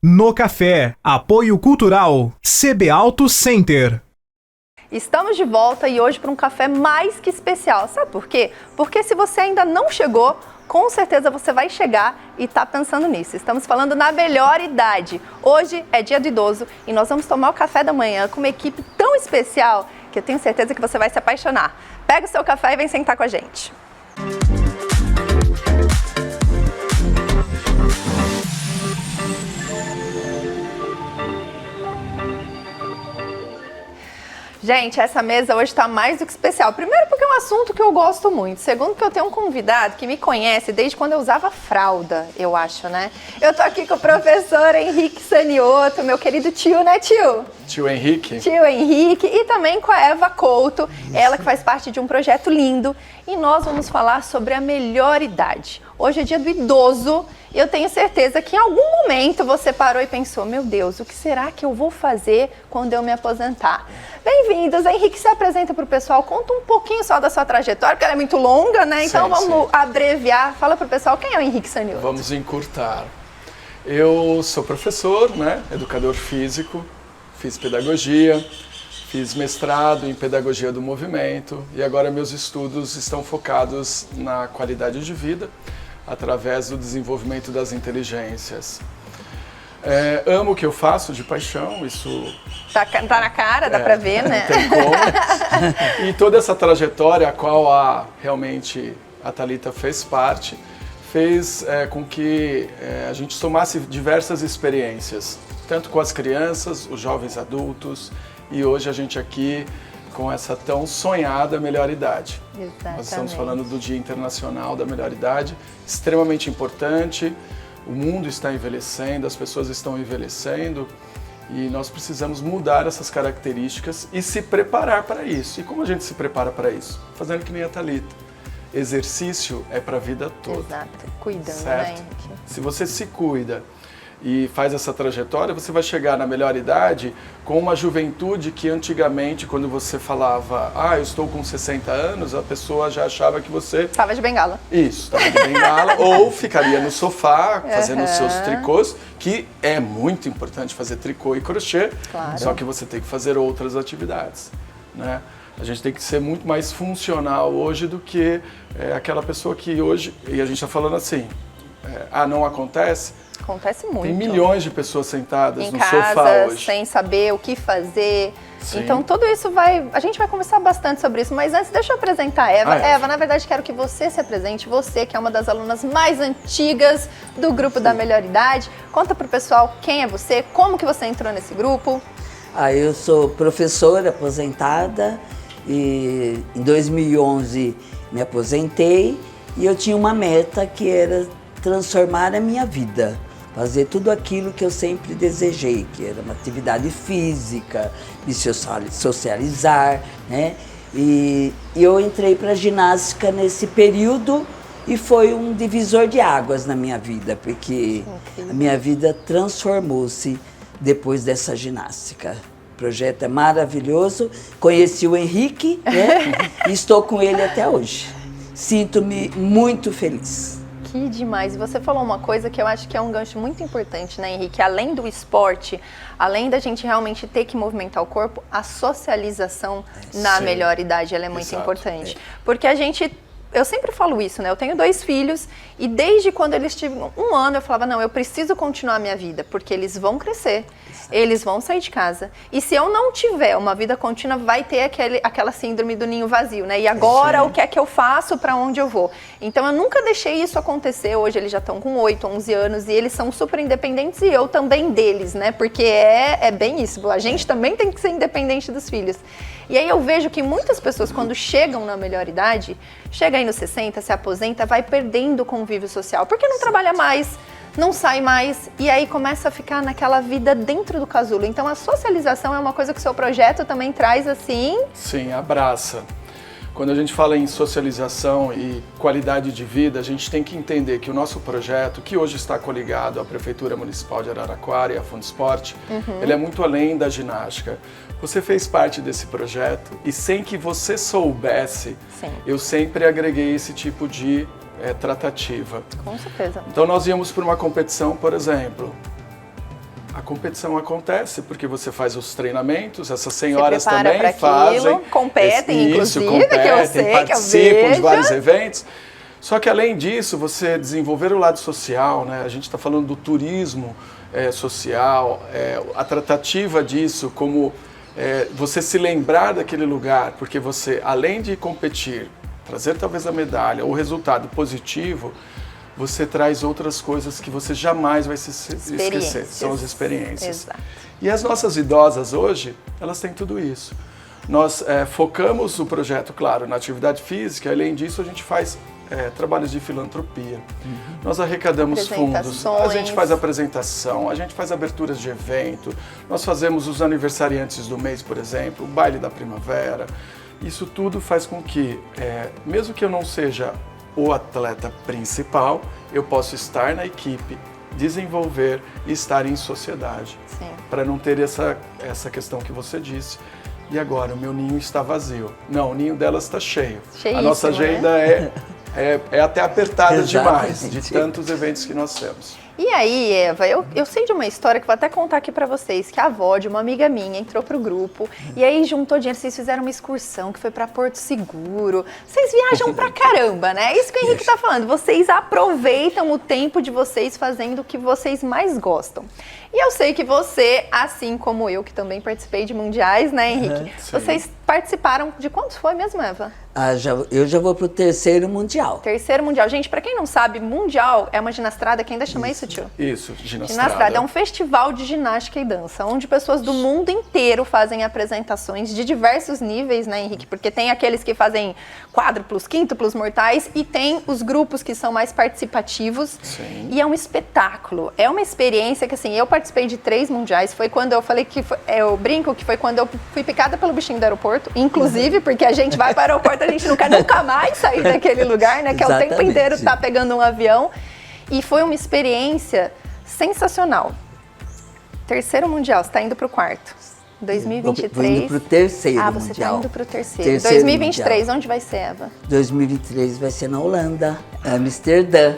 No Café, apoio cultural, CB Auto Center. Estamos de volta e hoje para um café mais que especial. Sabe por quê? Porque se você ainda não chegou, com certeza você vai chegar e está pensando nisso. Estamos falando na melhor idade. Hoje é dia do idoso e nós vamos tomar o café da manhã com uma equipe tão especial que eu tenho certeza que você vai se apaixonar. Pega o seu café e vem sentar com a gente. Gente, essa mesa hoje está mais do que especial. Primeiro porque é um assunto que eu gosto muito. Segundo porque eu tenho um convidado que me conhece desde quando eu usava fralda, eu acho, né? Eu tô aqui com o professor Henrique Sanioto, meu querido tio, né, tio? Tio Henrique. Tio Henrique e também com a Eva Couto, ela que faz parte de um projeto lindo. E nós vamos falar sobre a melhor idade. Hoje é dia do idoso e eu tenho certeza que em algum momento você parou e pensou, meu Deus, o que será que eu vou fazer quando eu me aposentar? Bem-vindos, Henrique, se apresenta para o pessoal, conta um pouquinho só da sua trajetória, porque ela é muito longa, né? Então vamos abreviar, fala para o pessoal quem é o Henrique Sanioto. Vamos encurtar. Eu sou professor, né? Educador físico, fiz pedagogia, fiz mestrado em pedagogia do movimento e agora meus estudos estão focados na qualidade de vida através do desenvolvimento das inteligências. Amo o que eu faço de paixão, isso... Tá na cara, dá pra ver, né? Não tem como. E toda essa trajetória a qual realmente a Thalita fez parte, fez com que a gente tomasse diversas experiências, tanto com as crianças, os jovens adultos, e hoje a gente aqui com essa tão sonhada melhor idade. Exatamente. Nós estamos falando do Dia Internacional da Melhor Idade, extremamente importante. O mundo está envelhecendo, as pessoas estão envelhecendo e nós precisamos mudar essas características e se preparar para isso. E como a gente se prepara para isso? Fazendo que nem a Thalita. Exercício é para a vida toda. Exato, cuidando, certo? Né, Henrique? Se você se cuida e faz essa trajetória, você vai chegar na melhor idade com uma juventude que antigamente, quando você falava, eu estou com 60 anos, a pessoa já achava que você... Estava de bengala. Isso, estava de bengala, ou ficaria no sofá fazendo os seus tricôs, que é muito importante fazer tricô e crochê, claro. Só que você tem que fazer outras atividades, né? A gente tem que ser muito mais funcional hoje do que aquela pessoa que hoje, e a gente está falando assim, não acontece? Acontece muito. Tem milhões de pessoas sentadas em no casa, sofá hoje. sem saber o que fazer. Sim. Então tudo isso a gente vai conversar bastante sobre isso, mas antes deixa eu apresentar a Eva. Eva, na verdade quero que você se apresente, você que é uma das alunas mais antigas do grupo da Melhor Idade. Conta pro pessoal quem é você, como que você entrou nesse grupo. Eu sou professora aposentada e em 2011 me aposentei e eu tinha uma meta que era transformar a minha vida. Fazer tudo aquilo que eu sempre desejei, que era uma atividade física, me socializar, né? E eu entrei para a ginástica nesse período e foi um divisor de águas na minha vida, porque a minha vida transformou-se depois dessa ginástica. O projeto é maravilhoso, conheci o Henrique, né? E estou com ele até hoje. Sinto-me muito feliz. Que demais. E você falou uma coisa que eu acho que é um gancho muito importante, né, Henrique? Além do esporte, além da gente realmente ter que movimentar o corpo, a socialização na melhor idade, ela é muito importante. Porque eu sempre falo isso, né? Eu tenho 2 filhos e desde quando eles tinham 1 ano eu falava, não, eu preciso continuar a minha vida, porque eles vão crescer, eles vão sair de casa. E se eu não tiver uma vida contínua, vai ter aquela síndrome do ninho vazio, né? E agora o que é que eu faço, para onde eu vou? Então eu nunca deixei isso acontecer. Hoje eles já estão com 8, 11 anos e eles são super independentes e eu também deles, né? Porque é bem isso, a gente também tem que ser independente dos filhos. E aí eu vejo que muitas pessoas, quando chegam na melhor idade, chega aí nos 60, se aposenta, vai perdendo o convívio social, porque não trabalha mais, não sai mais, e aí começa a ficar naquela vida dentro do casulo. Então a socialização é uma coisa que o seu projeto também traz assim... Sim, abraça. Quando a gente fala em socialização e qualidade de vida, a gente tem que entender que o nosso projeto, que hoje está coligado à Prefeitura Municipal de Araraquara e à Fundesporte, ele é muito além da ginástica. Você fez parte desse projeto e sem que você soubesse, eu sempre agreguei esse tipo de tratativa. Com certeza. Então nós íamos para uma competição, por exemplo, A competição acontece porque você faz os treinamentos, essas senhoras Se prepara também pra aquilo, fazem. competem, inclusive, que eu sei, que eu participam de vejo. vários eventos. Só que além disso, você desenvolver o lado social, né? A gente está falando do turismo social, a tratativa disso como você se lembrar daquele lugar, porque você, além de competir, trazer talvez a medalha, o resultado positivo, você traz outras coisas que você jamais vai se esquecer, são as experiências. Exato. E as nossas idosas hoje, elas têm tudo isso. Nós focamos o projeto, claro, na atividade física, além disso a gente faz trabalhos de filantropia. Nós arrecadamos fundos, a gente faz apresentação, a gente faz aberturas de evento, nós fazemos os aniversariantes do mês, por exemplo, o baile da primavera. Isso tudo faz com que, mesmo que eu não seja o atleta principal, eu posso estar na equipe, desenvolver e estar em sociedade. Para não ter essa questão que você disse. E agora, o meu ninho está vazio. Não, o ninho delas está cheio. A nossa agenda, né? é até apertada demais, de tantos eventos que nós temos. E aí, Eva, eu sei de uma história que vou até contar aqui pra vocês, que a avó de uma amiga minha entrou pro grupo e aí juntou dinheiro, vocês fizeram uma excursão que foi pra Porto Seguro. Vocês viajam pra caramba, né? Isso que o Henrique tá falando, vocês aproveitam o tempo de vocês fazendo o que vocês mais gostam. E eu sei que você, assim como eu, que também participei de mundiais, né, Henrique? Vocês participaram de quantos foi mesmo, Eva? Eu já vou pro 3º Mundial. 3º Mundial. Gente, pra quem não sabe, Mundial é uma ginastrada que ainda chama isso, tio? Isso, ginastrada. Ginastrada é um festival de ginástica e dança, onde pessoas do mundo inteiro fazem apresentações de diversos níveis, né, Henrique? Porque tem aqueles que fazem quádruplos, quíntuplos mortais e tem os grupos que são mais participativos. Sim. E é um espetáculo. É uma experiência que, assim, eu participei de 3 mundiais. Foi quando eu falei que... eu brinco que foi quando eu fui picada pelo bichinho do aeroporto, inclusive, porque a gente vai para o aeroporto, a gente não quer nunca mais sair daquele lugar, né? Que é o tempo inteiro tá pegando um avião. E foi uma experiência sensacional. 3º Mundial, você tá indo pro 4º. 2023. Vou indo pro 3º Mundial. Você tá indo pro 3º. 2023, mundial. Onde vai ser, Eva? 2023 vai ser na Holanda, Amsterdã.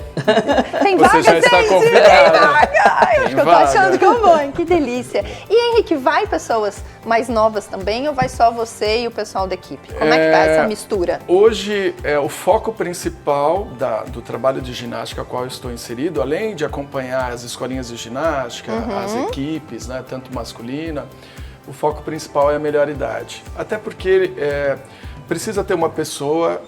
Tem vaga, Você já está gente? convidada. Tem vaga! Ai, eu Tem tô vaga. achando que eu vou, hein? Que delícia. E, Henrique, vai pessoas mais novas também ou vai só você e o pessoal da equipe? Como é que tá essa mistura? Hoje, o foco principal do trabalho de ginástica a qual eu estou inserido, além de acompanhar as escolinhas de ginástica, as equipes, né, tanto masculina, o foco principal é a melhor idade. Até porque precisa ter uma pessoa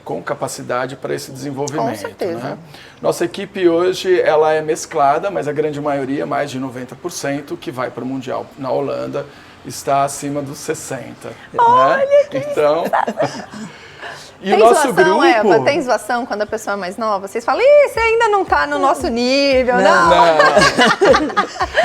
com capacidade para esse desenvolvimento. Com certeza. Né? Nossa equipe hoje ela é mesclada, mas a grande maioria, mais de 90%, que vai para o Mundial na Holanda, está acima dos 60. Olha, né? que Então... E tem o nosso zoação, grupo... Eva? Tem zoação quando a pessoa é mais nova? Vocês falam, ih, você ainda não tá no nosso nível, não.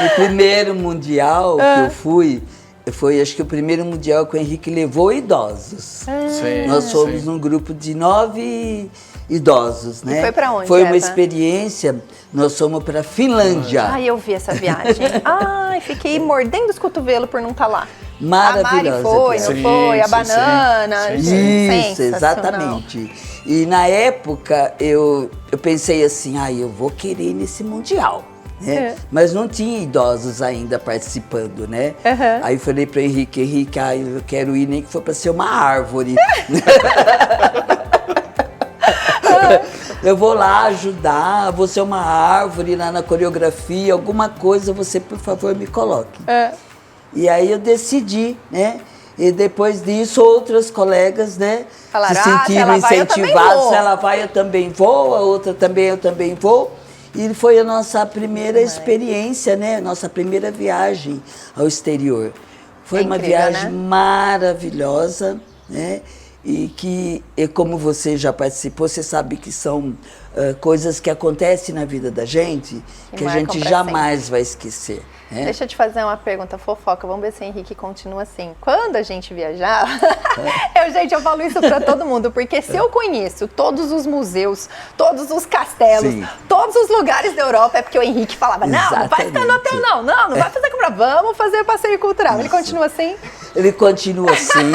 O primeiro Mundial que eu fui, foi acho que o primeiro Mundial que o Henrique levou idosos. Sim, Nós fomos num grupo de 9 idosos, né? E foi pra onde, Foi uma Eva? experiência, nós fomos pra Finlândia. Ai, eu vi essa viagem. Ai, fiquei mordendo os cotovelos por não estar lá. Maravilhosa. A Mari foi, não Sim, foi? A sim, banana. sim. Gente, Isso, sensacional. exatamente. E na época eu pensei assim, eu vou querer ir nesse Mundial. Né? Mas não tinha idosos ainda participando, né? Aí eu falei para Henrique, eu quero ir nem que for para ser uma árvore. Eu vou lá ajudar, vou ser uma árvore lá na coreografia, alguma coisa você, por favor, me coloque. E aí eu decidi, né? E depois disso, outras colegas, né? Falaram, se sentiram se ela vai, eu também incentivadas. vou. Se ela vai, eu também vou. A outra também, eu também vou. E foi a nossa primeira experiência, né? Nossa primeira viagem ao exterior. Foi uma incrível, viagem né? maravilhosa, né? E que, como você já participou, você sabe que são coisas que acontecem na vida da gente que a marcam gente pra jamais vai esquecer. Né? Deixa eu te fazer uma pergunta fofoca, vamos ver se o Henrique continua assim. Quando a gente viajar, eu falo isso pra todo mundo, porque se eu conheço todos os museus, todos os castelos, Sim. todos os lugares da Europa, é porque o Henrique falava, não vai ficar no hotel não vai fazer compra, vamos fazer passeio cultural. Ele continua assim? Ele continua assim.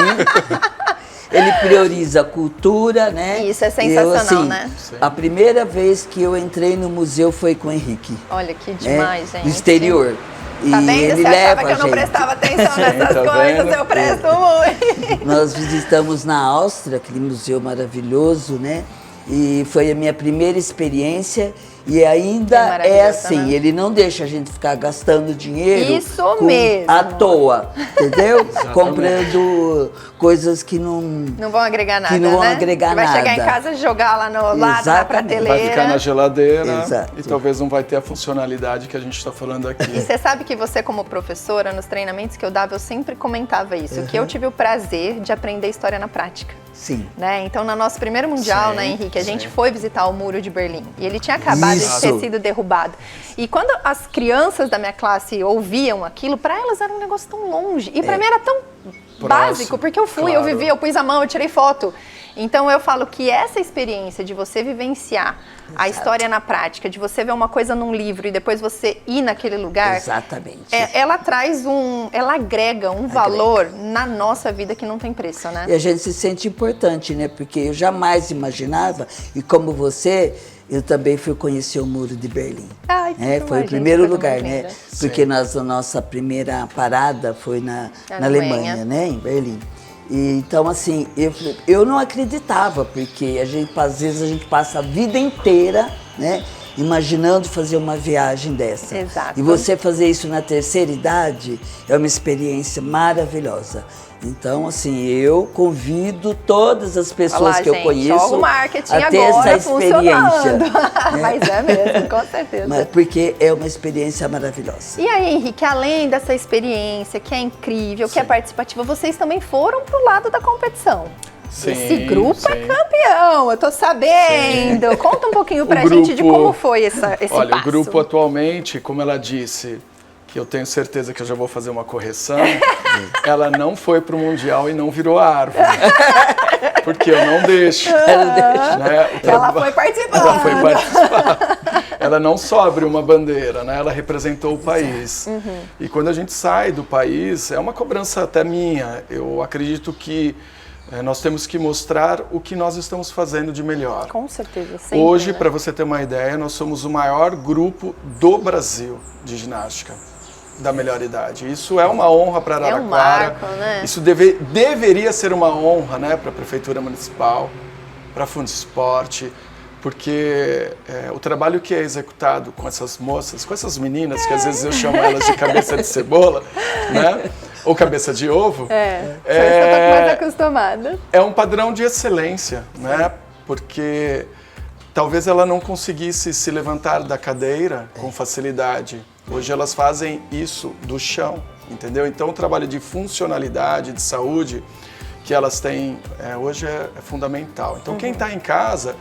Ele prioriza a cultura, né? Isso é sensacional, né? A primeira vez que eu entrei no museu foi com o Henrique. Olha que demais, gente. No exterior. E Tá vendo? ele Você leva achava que eu não a gente. prestava atenção nessas tá coisas, vendo? eu presto muito. Nós visitamos na Áustria, aquele museu maravilhoso, né? E foi a minha primeira experiência. E ainda é assim, né? ele não deixa a gente ficar gastando dinheiro Isso mesmo. à toa, entendeu? Comprando coisas que não vão agregar nada, que não vão né? agregar que vai nada. chegar em casa e jogar lá no lado na Exatamente. prateleira. Vai ficar na geladeira Exato. e talvez não vai ter a funcionalidade que a gente está falando aqui. E você sabe que você, como professora, nos treinamentos que eu dava, eu sempre comentava isso, que eu tive o prazer de aprender história na prática. Sim. Né? Então, no nosso primeiro mundial, Sim, né, Henrique, a gente sim. foi visitar o Muro de Berlim. E ele tinha acabado de Isso. ter sido derrubado. E quando as crianças da minha classe ouviam aquilo, para elas era um negócio tão longe. E para mim era tão básico, porque eu fui, eu claro. vivi, eu pus a mão, eu tirei foto. Então eu falo que essa experiência de você vivenciar a história na prática, de você ver uma coisa num livro e depois você ir naquele lugar, Exatamente. ela traz ela agrega um valor na nossa vida que não tem preço, né? E a gente se sente importante, né? Porque eu jamais imaginava, e como você, eu também fui conhecer o Muro de Berlim. Ai, que Foi demais, o primeiro gente, lugar, coisa muito né? linda. Porque a nossa primeira parada foi na Alemanha, né? Em Berlim. E, então, assim, eu não acreditava, porque às vezes a gente passa a vida inteira, né? Imaginando fazer uma viagem dessa. Exato. E você fazer isso na terceira idade é uma experiência maravilhosa. Então, assim, eu convido todas as pessoas Olha lá, que eu gente, conheço ó, o marketing a ter agora essa experiência. funcionando. Mas é mesmo, com certeza. Mas porque é uma experiência maravilhosa. E aí, Henrique, além dessa experiência que é incrível, que é participativa, vocês também foram pro lado da competição. Sim, Esse grupo é sim. campeão, eu tô sabendo. Sim. Conta um pouquinho pra O gente de grupo- como foi esse Olha, passo. o grupo atualmente, como ela disse, que eu tenho certeza que eu já vou fazer uma correção, ela não foi pro Mundial e não virou árvore. Porque eu não deixo. Né? Ela foi participar. Ela foi participar. Ela não só abriu uma bandeira, né? Ela representou o país. E quando a gente sai do país, é uma cobrança até minha. Eu acredito que nós temos que mostrar o que nós estamos fazendo de melhor. Com certeza, sempre. Hoje, né? para você ter uma ideia, nós somos o maior grupo do Brasil de ginástica da melhor idade. Isso é uma honra para Araraquara. É um marco, né? Isso deveria ser uma honra, né, para a Prefeitura Municipal, para a Fundesporte, porque o trabalho que é executado com essas moças, com essas meninas, que às vezes eu chamo elas de cabeça de cebola, né, ou cabeça de ovo, Por isso que eu tô mais acostumada. é um padrão de excelência, né? Porque talvez ela não conseguisse se levantar da cadeira com facilidade. Hoje elas fazem isso do chão, entendeu? Então o trabalho de funcionalidade, de saúde que elas têm hoje é fundamental. Então quem está em casa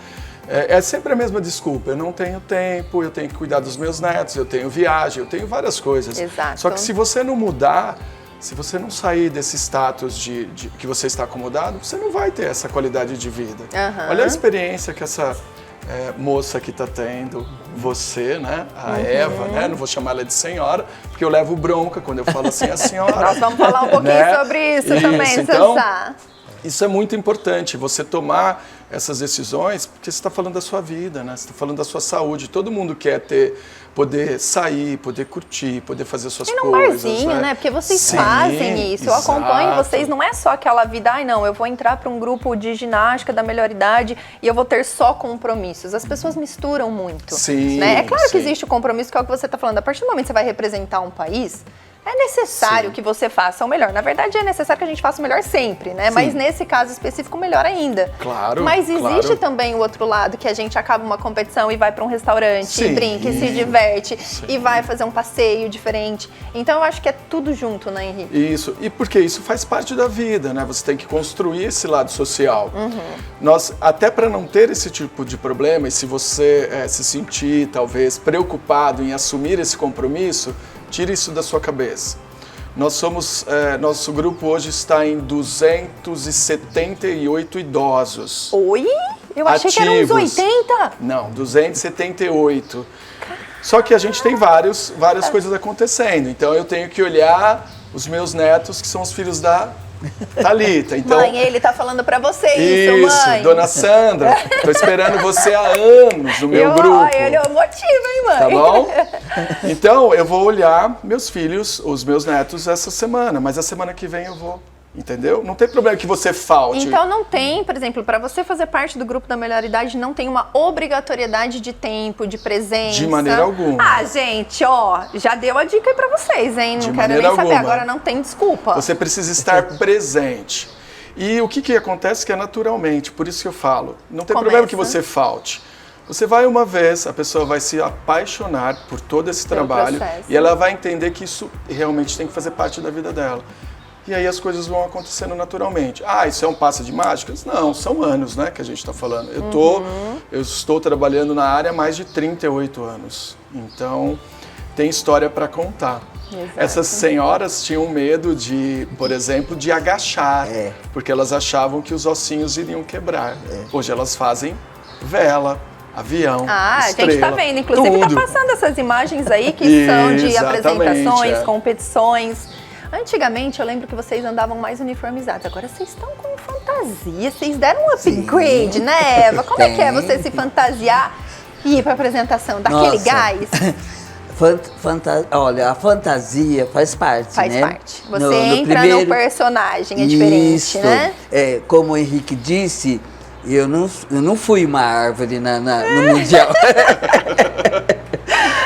é sempre a mesma desculpa. Eu não tenho tempo, eu tenho que cuidar dos meus netos, eu tenho viagem, eu tenho várias coisas. Exato. Só que se você não mudar, se você não sair desse status de que você está acomodado, você não vai ter essa qualidade de vida. Olha a experiência que essa moça que está tendo, você, né? A Eva, né? Não vou chamar ela de senhora, porque eu levo bronca quando eu falo assim, a senhora. Nós vamos falar um pouquinho né? sobre isso também, então, Sansá. isso é muito importante, você tomar essas decisões, porque você está falando da sua vida, né? Você está falando da sua saúde. Todo mundo quer poder sair, poder curtir, poder fazer suas E num coisas. barzinho, né? Porque vocês Sim, fazem isso. Eu acompanho exato. vocês. Não é só aquela vida, ai não, eu vou entrar para um grupo de ginástica da melhor idade e eu vou ter só compromissos. As pessoas misturam muito. Sim, né? É claro que sim. existe o compromisso, que é o que você está falando. A partir do momento que você vai representar um país, é necessário Sim. que você faça o melhor. Na verdade, é necessário que a gente faça o melhor sempre, né? Mas nesse caso específico, melhor ainda. Claro, Mas existe claro. também o outro lado, que a gente acaba uma competição e vai para um restaurante, Sim. e brinca, e se diverte, e vai fazer um passeio diferente. Então, eu acho que é tudo junto, né, Henrique? Isso, e porque isso faz parte da vida, né? Você tem que construir esse lado social. Nós, até para não ter esse tipo de problema, e se você se sentir, talvez, preocupado em assumir esse compromisso, tire isso da sua cabeça. Nós somos, nosso grupo hoje está em 278 idosos. Oi? Eu achei que eram uns Ativos. 80. Não, 278. Só que a gente tem várias coisas acontecendo. Então eu tenho que olhar os meus netos, que são os filhos da Thalita, então... Mãe, ele tá falando pra você isso, mãe. Dona Sandra, tô esperando você há anos no meu grupo. Ele é o motivo, hein, mãe? Tá bom? Então, eu vou olhar meus filhos, os meus netos, essa semana, mas a semana que vem eu vou. Entendeu? Não tem problema que você falte. Então não tem, por exemplo, para você fazer parte do grupo da melhor idade, não tem uma obrigatoriedade de tempo, de presença. De maneira alguma. Ah, gente, ó, já deu a dica aí pra vocês, hein? Não quero nem saber, alguma. agora não tem desculpa. Você precisa estar presente. E o que acontece que é naturalmente, por isso que eu falo, não tem problema que você falte. Você vai uma vez, a pessoa vai se apaixonar por todo esse trabalho e ela vai entender que isso realmente tem que fazer parte da vida dela. E aí as coisas vão acontecendo naturalmente. Ah, isso é um passe de mágica? Não, são anos, né, que a gente está falando. Eu estou trabalhando na área há mais de 38 anos. Então, tem história para contar. Exato. Essas senhoras tinham medo de, por exemplo, de agachar, porque elas achavam que os ossinhos iriam quebrar. Hoje elas fazem vela, avião, estrela, a gente tá vendo, inclusive tudo. tá passando essas imagens aí que são de Exatamente, apresentações, competições. Antigamente eu lembro que vocês andavam mais uniformizados, agora vocês estão com fantasia, vocês deram um upgrade, né, Eva? Como é que é você se fantasiar e ir pra apresentação daquele gás? Olha, a fantasia faz parte, Faz né? parte. Você entra no personagem, é diferente, né? É, como o Henrique disse, eu não fui uma árvore no Mundial.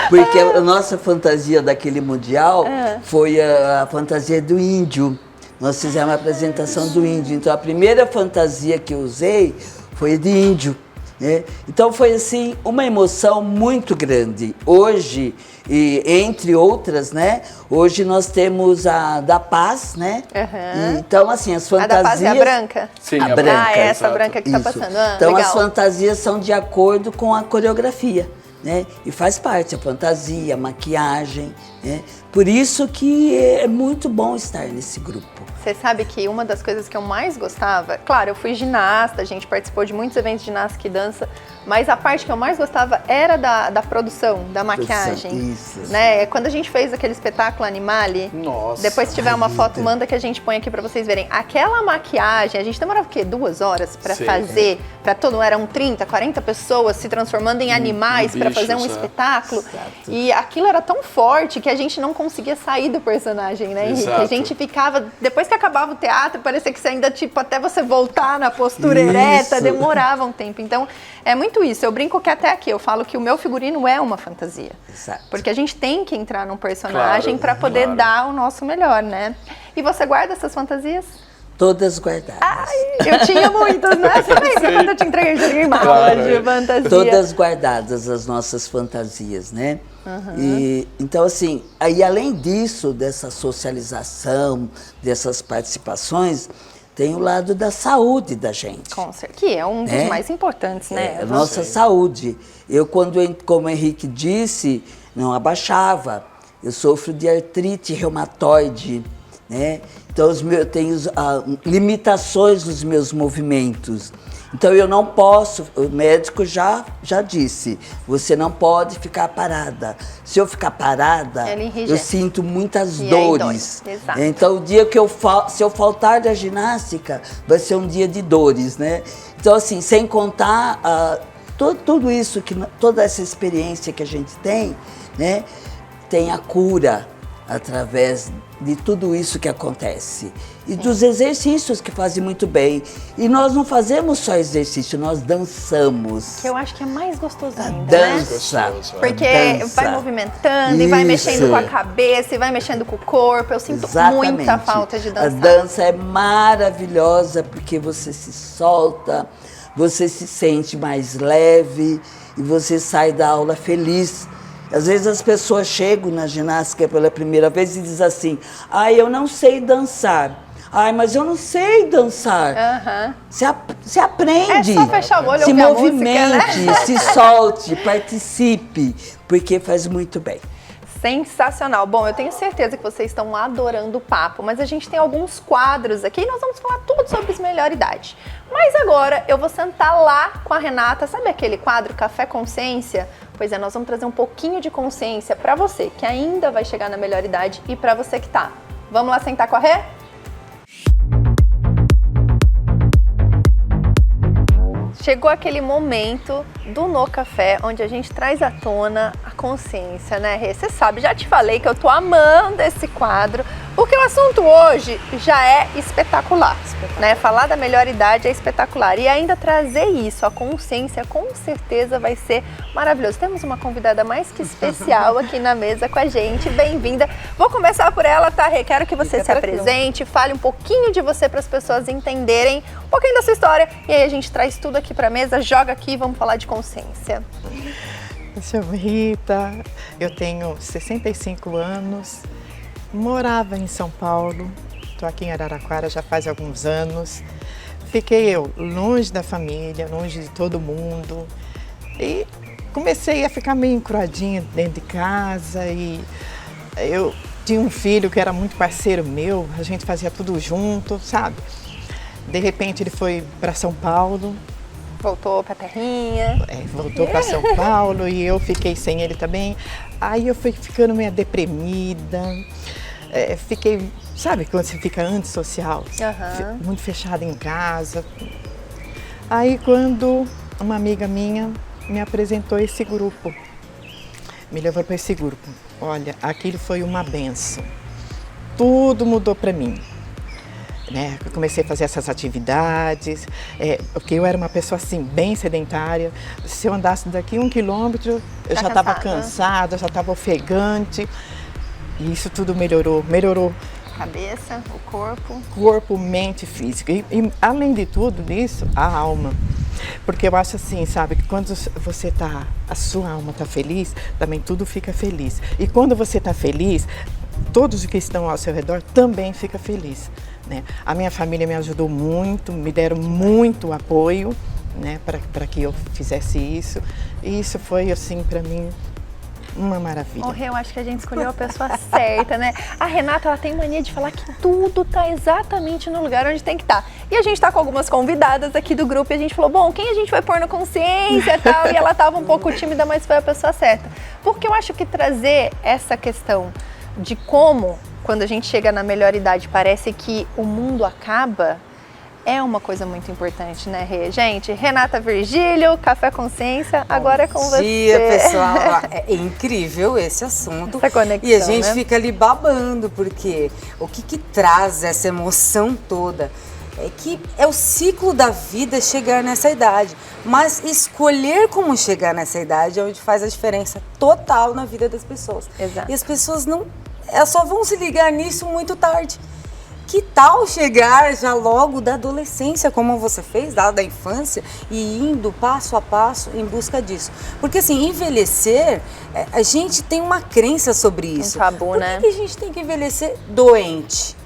Porque a nossa fantasia daquele Mundial foi a fantasia do índio. Nós fizemos a apresentação do índio. Então, a primeira fantasia que eu usei foi de índio. Né? Então, foi assim, uma emoção muito grande. Hoje, e, entre outras, né? Hoje nós temos a da Paz, né? E, então, assim, as fantasias... A da Paz é a branca? Sim, a branca. Ah, é essa exato. branca que tá passando. Então, legal. as fantasias são de acordo com a coreografia. Né? E faz parte a fantasia, a maquiagem, né? Por isso que é muito bom estar nesse grupo. Você sabe que uma das coisas que eu mais gostava, claro, eu fui ginasta, a gente participou de muitos eventos de ginástica e dança, mas a parte que eu mais gostava era da produção, da maquiagem. Isso. Né? Quando a gente fez aquele espetáculo Animale, Nossa. depois se tiver uma foto, manda que a gente põe aqui pra vocês verem. Aquela maquiagem, a gente demorava o quê? 2 horas pra fazer, pra todo, eram 30, 40 pessoas se transformando em animais pra fazer um espetáculo. Exato. E aquilo era tão forte que a gente não conseguia sair do personagem, né, Henrique? Exato. A gente ficava, depois que acabava o teatro, parecia que você ainda, tipo, até você voltar na postura ereta, demorava um tempo. Então, é muito isso. Eu brinco que até aqui, eu falo que o meu figurino é uma fantasia. Exato. Porque a gente tem que entrar num personagem para poder dar o nosso melhor, né? E você guarda essas fantasias? Todas guardadas. Ai, eu tinha muitas, né? Você lembra quando eu te entreguei de mala de fantasia? Todas guardadas as nossas fantasias, né? E, então, assim, aí além disso, dessa socialização, dessas participações, tem o lado da saúde da gente. Com certeza, que é um dos mais importantes, né? A nossa saúde. Eu, como o Henrique disse, não abaixava. Eu sofro de artrite reumatoide, né? Então, eu tenho limitações nos meus movimentos. Então, eu não posso, o médico já disse, você não pode ficar parada. Se eu ficar parada, eu sinto muitas dores. Exato. Então, o dia que se eu faltar da ginástica, vai ser um dia de dores, né? Então, assim, sem contar tudo isso, toda essa experiência que a gente tem, né? Tem a cura através de tudo isso que acontece. E dos exercícios que fazem muito bem. E nós não fazemos só exercício, nós dançamos. Que eu acho que é mais gostoso ainda, Dança. né? Porque vai movimentando e vai mexendo com a cabeça e vai mexendo com o corpo. Eu sinto muita falta de dançar. A dança é maravilhosa porque você se solta, você se sente mais leve e você sai da aula feliz. Às vezes as pessoas chegam na ginástica pela primeira vez e dizem assim, eu não sei dançar. Mas eu não sei dançar. Você aprende. É só fechar o olho, se ouvir movimente, a música, né? se solte, participe, porque faz muito bem. Sensacional. Bom, eu tenho certeza que vocês estão adorando o papo, mas a gente tem alguns quadros aqui e nós vamos falar tudo sobre melhor idade. Mas agora eu vou sentar lá com a Renata, sabe aquele quadro Café Consciência? Pois é, nós vamos trazer um pouquinho de consciência para você que ainda vai chegar na melhor idade e para você que tá. Vamos lá sentar com a Rê? chegou aquele momento do No Café, onde a gente traz à tona a consciência, né, Rê? Você sabe, já te falei que eu tô amando esse quadro, porque o assunto hoje já é espetacular, né? Falar da melhor idade é espetacular. E ainda trazer isso, a consciência, com certeza vai ser maravilhoso. Temos uma convidada mais que especial aqui na mesa com a gente. Bem-vinda. Vou começar por ela, tá, Rê? Quero que você se apresente, fale um pouquinho de você para as pessoas entenderem um pouquinho da sua história. E aí a gente traz tudo aqui para a mesa, joga aqui e vamos falar de consciência. Eu sou Rita, eu tenho 65 anos, morava em São Paulo, estou aqui em Araraquara já faz alguns anos. Fiquei eu longe da família, longe de todo mundo e comecei a ficar meio encruadinha dentro de casa e eu tinha um filho que era muito parceiro meu, a gente fazia tudo junto, sabe? De repente ele foi para São Paulo. Voltou pra terrinha. Voltou para São Paulo e eu fiquei sem ele também. Aí eu fui ficando meio deprimida. Fiquei, sabe quando você fica antissocial? Muito fechada em casa. Aí quando uma amiga minha me apresentou esse grupo, me levou para esse grupo. Olha, aquilo foi uma benção. Tudo mudou para mim. Né? Eu comecei a fazer essas atividades, porque eu era uma pessoa assim, bem sedentária. Se eu andasse daqui 1 quilômetro, eu já estava cansada, já estava ofegante. E isso tudo melhorou. A cabeça, o corpo. Corpo, mente, físico. E além de tudo isso, a alma. Porque eu acho assim, sabe, que quando você tá, a sua alma está feliz, também tudo fica feliz. E quando você está feliz, todos que estão ao seu redor também ficam felizes. Né? A minha família me ajudou muito, me deram muito apoio, né, para que eu fizesse isso. E isso foi, assim, para mim, uma maravilha. Rê, eu acho que a gente escolheu a pessoa certa, né? A Renata, ela tem mania de falar que tudo tá exatamente no lugar onde tem que estar. E a gente tá com algumas convidadas aqui do grupo e a gente falou, bom, quem a gente vai pôr na consciência e tal? E ela tava um pouco tímida, mas foi a pessoa certa. Porque eu acho que trazer essa questão de como, quando a gente chega na melhor idade, parece que o mundo acaba, é uma coisa muito importante, né, Rê? Gente, Renata Virgílio, Café Consciência, agora é com você. Bom dia, pessoal. É incrível esse assunto. Essa conexão, e a gente, né, fica ali babando, porque o que traz essa emoção toda é que é o ciclo da vida chegar nessa idade. Mas escolher como chegar nessa idade é onde faz a diferença total na vida das pessoas. Exato. E as pessoas elas só vão se ligar nisso muito tarde. Que tal chegar já logo da adolescência, como você fez, lá da infância, e indo passo a passo em busca disso? Porque assim, envelhecer, a gente tem uma crença sobre isso. Um tabu, né? Por que a gente tem que envelhecer doente?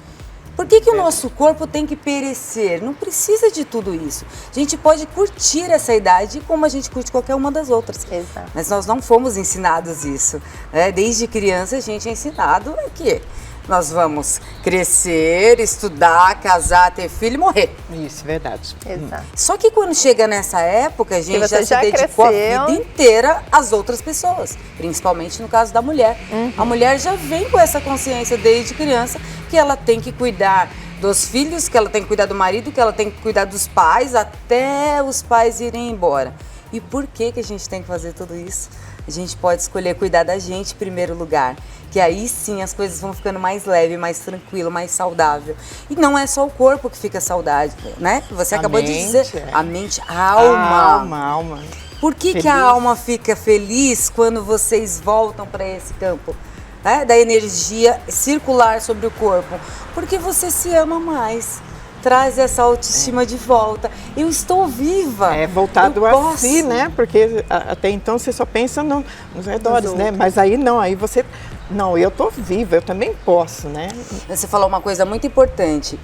Por que o nosso corpo tem que perecer? Não precisa de tudo isso. A gente pode curtir essa idade como a gente curte qualquer uma das outras. Exato. Mas nós não fomos ensinados isso. Né? Desde criança a gente é ensinado que nós vamos crescer, estudar, casar, ter filho e morrer. Isso, verdade. Exato. Só que quando chega nessa época, a gente você já se dedicou cresceu. a vida inteira às outras pessoas, principalmente no caso da mulher. A mulher já vem com essa consciência desde criança que ela tem que cuidar dos filhos, que ela tem que cuidar do marido, que ela tem que cuidar dos pais, até os pais irem embora. E por que a gente tem que fazer tudo isso? A gente pode escolher cuidar da gente em primeiro lugar, que aí sim as coisas vão ficando mais leve, mais tranquilo, mais saudável. E não é só o corpo que fica saudável, né? Você acabou de dizer, a mente, a alma. A alma. Por que a alma fica feliz quando vocês voltam para esse campo, né, da energia circular sobre o corpo? Porque você se ama mais. Traz essa autoestima de volta. Eu estou viva. É voltado a si, né? Porque até então você só pensa nos redores, né? Mas aí não, aí você... Não, eu estou viva, eu também posso, né? Você falou uma coisa muito importante.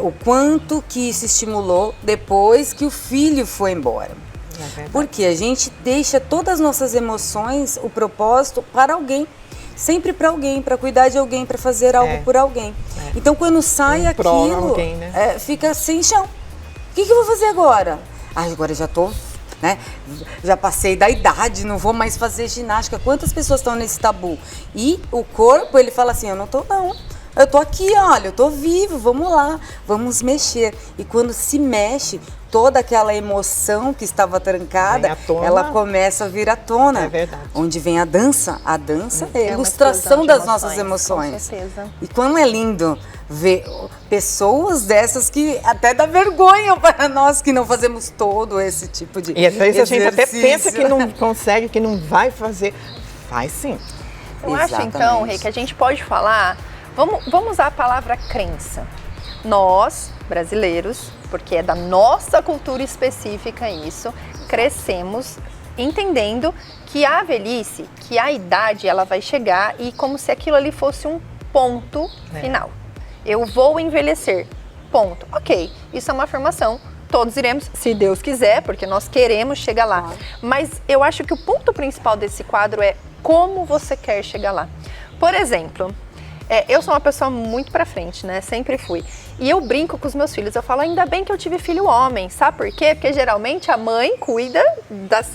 O quanto que isso estimulou depois que o filho foi embora. Porque a gente deixa todas as nossas emoções, o propósito, para alguém. Sempre para alguém, para cuidar de alguém, para fazer algo por alguém. Então, quando sai aquilo, alguém, né? fica sem chão. O que eu vou fazer agora? Agora já estou, né? Já passei da idade, não vou mais fazer ginástica. Quantas pessoas estão nesse tabu? E o corpo, ele fala assim, eu não estou não. Eu tô aqui, olha, eu tô vivo, vamos lá, vamos mexer. E quando se mexe, toda aquela emoção que estava trancada, ela começa a vir à tona. É verdade. Onde vem a dança é a ilustração das nossas emoções. Com certeza. E como é lindo ver pessoas dessas que até dá vergonha para nós que não fazemos todo esse tipo de E às vezes exercício. a gente até pensa que não consegue, que não vai fazer. Faz sim. Eu acho então, Rê, que a gente pode falar, vamos usar a palavra crença. Nós, brasileiros, porque é da nossa cultura específica isso, crescemos entendendo que a velhice, que a idade, ela vai chegar e como se aquilo ali fosse um ponto final. Eu vou envelhecer, ponto. Ok, isso é uma afirmação, todos iremos, se Deus quiser, porque nós queremos chegar lá. Mas eu acho que o ponto principal desse quadro é como você quer chegar lá. Por exemplo, eu sou uma pessoa muito pra frente, né? Sempre fui. E eu brinco com os meus filhos, eu falo, ainda bem que eu tive filho homem, sabe por quê? Porque geralmente a mãe cuida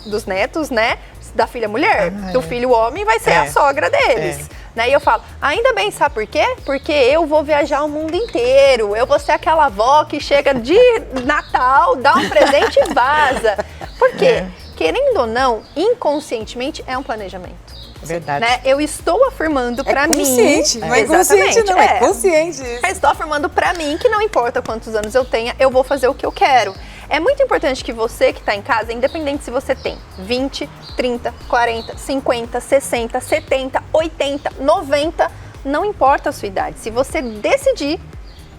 dos netos, né? Da filha mulher. Do filho homem vai ser a sogra deles. Né? E eu falo, ainda bem, sabe por quê? Porque eu vou viajar o mundo inteiro. Eu vou ser aquela avó que chega de Natal, dá um presente e vaza. Por quê? Querendo ou não, inconscientemente é um planejamento. Verdade. Né? Eu estou afirmando pra mim. Consciente, não é consciente, não, é consciente isso. Eu estou afirmando pra mim que não importa quantos anos eu tenha, eu vou fazer o que eu quero. É muito importante que você que está em casa, independente se você tem 20, 30, 40, 50, 60, 70, 80, 90, não importa a sua idade. Se você decidir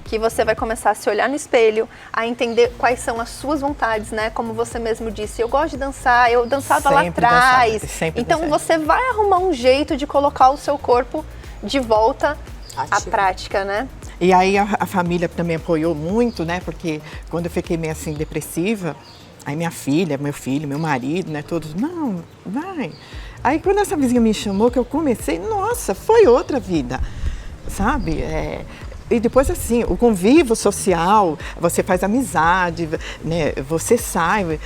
que você vai começar a se olhar no espelho, a entender quais são as suas vontades, né? Como você mesmo disse, eu gosto de dançar, eu dançava lá atrás. Então você vai arrumar um jeito de colocar o seu corpo de volta à prática, né? E aí a família também apoiou muito, né? Porque quando eu fiquei meio assim depressiva, aí minha filha, meu filho, meu marido, né? Todos, não, vai. Aí quando essa vizinha me chamou, que eu comecei, nossa, foi outra vida, sabe? E depois assim, o convívio social, você faz amizade, né? Você sai,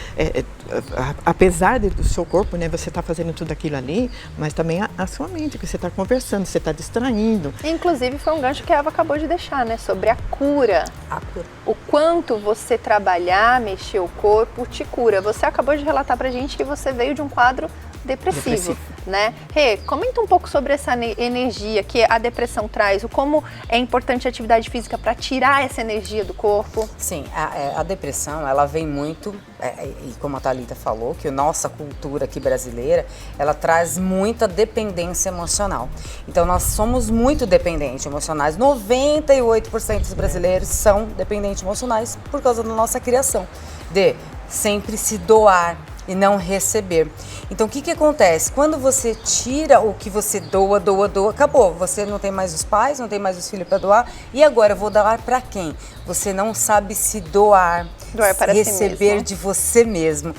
apesar do seu corpo, né? Você está fazendo tudo aquilo ali, mas também a sua mente, que você está conversando, você está distraindo. Inclusive foi um gancho que a Eva acabou de deixar, né? Sobre a cura. O quanto você trabalhar, mexer o corpo, te cura. Você acabou de relatar pra gente que você veio de um quadro depressivo, né? Rê, comenta um pouco sobre essa energia que a depressão traz, o como é importante a atividade física para tirar essa energia do corpo. Sim, a depressão, ela vem muito, e como a Thalita falou, que a nossa cultura aqui brasileira, ela traz muita dependência emocional. Então, nós somos muito dependentes emocionais. 98% dos brasileiros são dependentes emocionais por causa da nossa criação, de sempre se doar e não receber. Então, o que acontece? Quando você tira o que você doa, acabou. Você não tem mais os pais, não tem mais os filhos para doar. E agora, eu vou doar para quem? Você não sabe se doar para receber si mesmo. De você mesmo.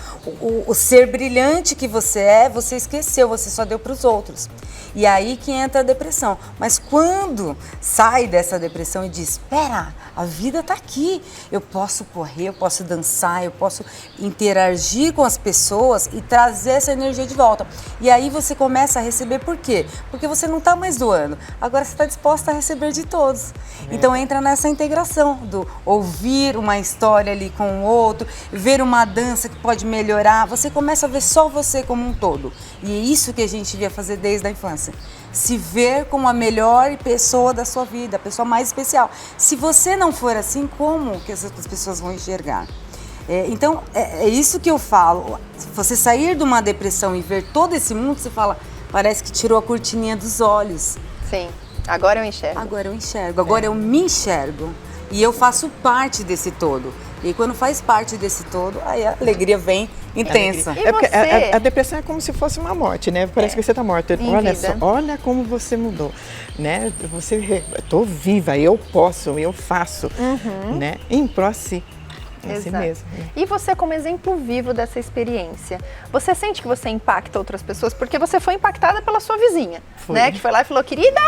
O ser brilhante que você é, você esqueceu, você só deu para os outros. E aí que entra a depressão. Mas quando sai dessa depressão e diz, espera, a vida está aqui, eu posso correr, eu posso dançar, eu posso interagir com as pessoas e trazer essa energia de volta. E aí você começa a receber, por quê? Porque você não está mais doando, agora você está disposta a receber de todos. Então entra nessa integração do ouvir uma história ali com o outro, ver uma dança que pode melhorar, você começa a ver só você como um todo. E é isso que a gente devia fazer desde a infância. Se ver como a melhor pessoa da sua vida, a pessoa mais especial. Se você não for assim, como que as outras pessoas vão enxergar? Então, é isso que eu falo. Você sair de uma depressão e ver todo esse mundo, você fala, parece que tirou a cortininha dos olhos. Sim, agora eu enxergo. Agora eu enxergo, agora eu me enxergo. E eu faço parte desse todo. E quando faz parte desse todo, aí a alegria vem intensa. E porque você? a depressão é como se fosse uma morte, né? Parece que você está morta. Olha só, olha como você mudou, né? Você, estou viva, eu posso, eu faço, né? Em pró si. Assim mesmo. E você como exemplo vivo dessa experiência, você sente que você impacta outras pessoas? Porque você foi impactada pela sua vizinha, né? Que foi lá e falou, querida,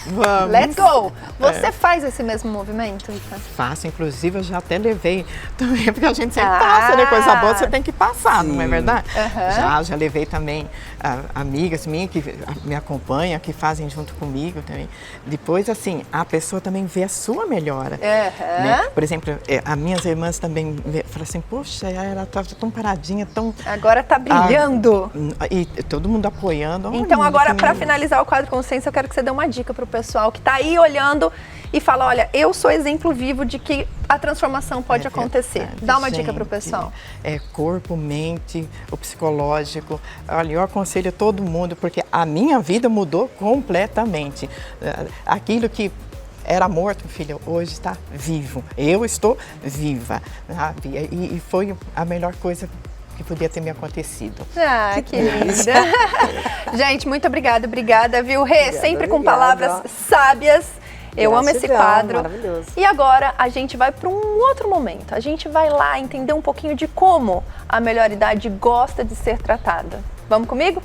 Vamos. Let's go! Você faz esse mesmo movimento, Rita? Faço, inclusive eu já até levei também, porque a gente sempre passa, né? Coisa boa você tem que passar, não é verdade? Já levei também amigas minhas que me acompanham, que fazem junto comigo também. Depois, assim, a pessoa também vê a sua melhora. Né? Por exemplo, as minhas irmãs também falam assim, poxa, ela estava tão paradinha, tão... Agora tá brilhando. E todo mundo apoiando. Então agora, para finalizar o quadro Consciência, eu quero que você dê uma dica pro pessoal que tá aí olhando e fala, olha, eu sou exemplo vivo de que a transformação pode acontecer. Verdade, Dá uma dica pro pessoal. Corpo, mente, o psicológico. Olha, eu aconselho todo mundo, porque a minha vida mudou completamente. Aquilo que era morto, filho, hoje está vivo. Eu estou viva. Sabe? E foi a melhor coisa que podia ter me acontecido. Ah, que linda. Gente, muito obrigada, viu, Rê? Sempre com palavras sábias. Eu amo esse quadro. Maravilhoso. E agora a gente vai para um outro momento. A gente vai lá entender um pouquinho de como a melhor idade gosta de ser tratada. Vamos comigo?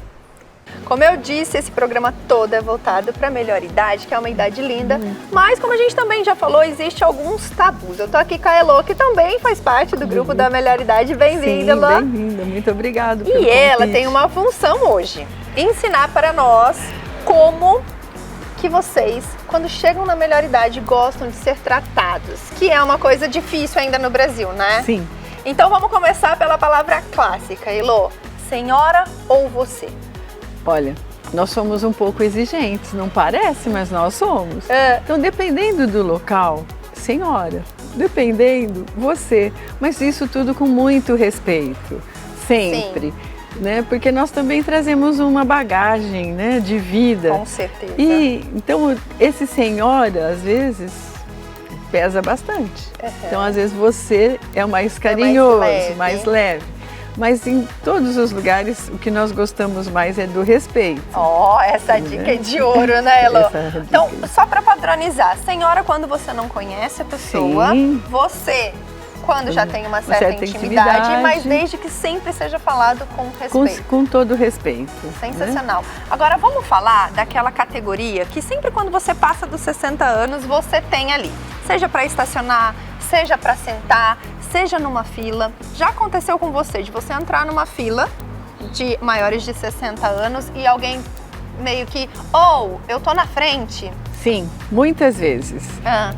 Como eu disse, esse programa todo é voltado para a melhor idade, que é uma idade linda, mas como a gente também já falou, existe alguns tabus. Eu tô aqui com a Elô, que também faz parte do grupo da melhor idade. Bem-vinda, Elô. Bem-vinda, muito obrigada pelo E ela convite. tem uma função hoje, ensinar para nós como que vocês, quando chegam na melhor idade, gostam de ser tratados, que é uma coisa difícil ainda no Brasil, né? Sim. Então vamos começar pela palavra clássica, Elô. Senhora ou você? Olha, nós somos um pouco exigentes, não parece, mas nós somos. Então, dependendo do local, senhora, dependendo, você. Mas isso tudo com muito respeito, sempre. Né? Porque nós também trazemos uma bagagem, né, de vida. Com certeza. E então, esse senhora, às vezes, pesa bastante. Então, às vezes, você é mais carinhoso, mais leve. Mas em todos os lugares, o que nós gostamos mais é do respeito. Ó, essa dica é de ouro, né, Elô? Essa Então, dica. só para padronizar, senhora quando você não conhece a pessoa, Sim. você quando já tem uma certa intimidade, mas desde que sempre seja falado com respeito. Com todo respeito. Sensacional. Agora vamos falar daquela categoria que sempre quando você passa dos 60 anos, você tem ali. Seja para estacionar, seja para sentar, seja numa fila. Já aconteceu com você de você entrar numa fila de maiores de 60 anos e alguém meio que, eu tô na frente? Sim, muitas vezes.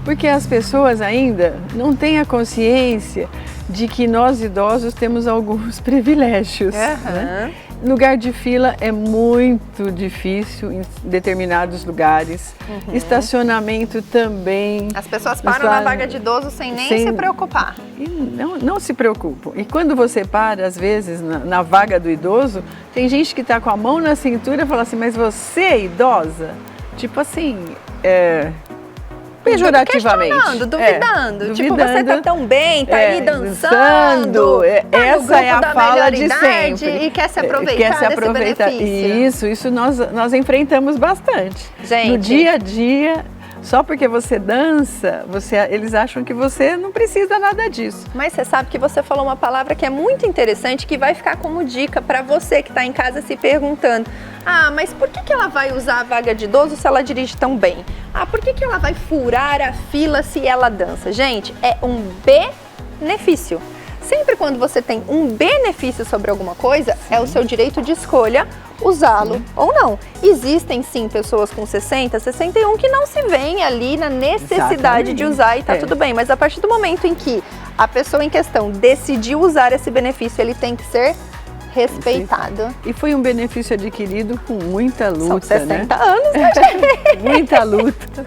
Porque as pessoas ainda não têm a consciência de que nós idosos temos alguns privilégios. Né? Lugar de fila é muito difícil em determinados lugares. Estacionamento também. As pessoas param na vaga de idoso sem se preocupar. E não se preocupam. E quando você para, às vezes, na vaga do idoso, tem gente que está com a mão na cintura e fala assim, mas você é idosa? Tipo assim, pejorativamente. Duvidando. Tipo, você tá tão bem, tá aí dançando. Essa é a fala de sempre. E quer se aproveitar desse benefício. Isso nós enfrentamos bastante. Gente. No dia a dia, só porque você dança, eles acham que você não precisa nada disso. Mas você sabe que você falou uma palavra que é muito interessante, que vai ficar como dica para você que está em casa se perguntando: mas por que ela vai usar a vaga de idoso se ela dirige tão bem? Por que ela vai furar a fila se ela dança? Gente, é um benefício. Sempre quando você tem um benefício sobre alguma coisa, é o seu direito de escolha usá-lo ou não. Existem sim pessoas com 60, 61 que não se veem ali na necessidade de usar e tá tudo bem, mas a partir do momento em que a pessoa em questão decidiu usar esse benefício, ele tem que ser respeitado. E foi um benefício adquirido com muita luta, São 60 anos, né, gente? Muita luta.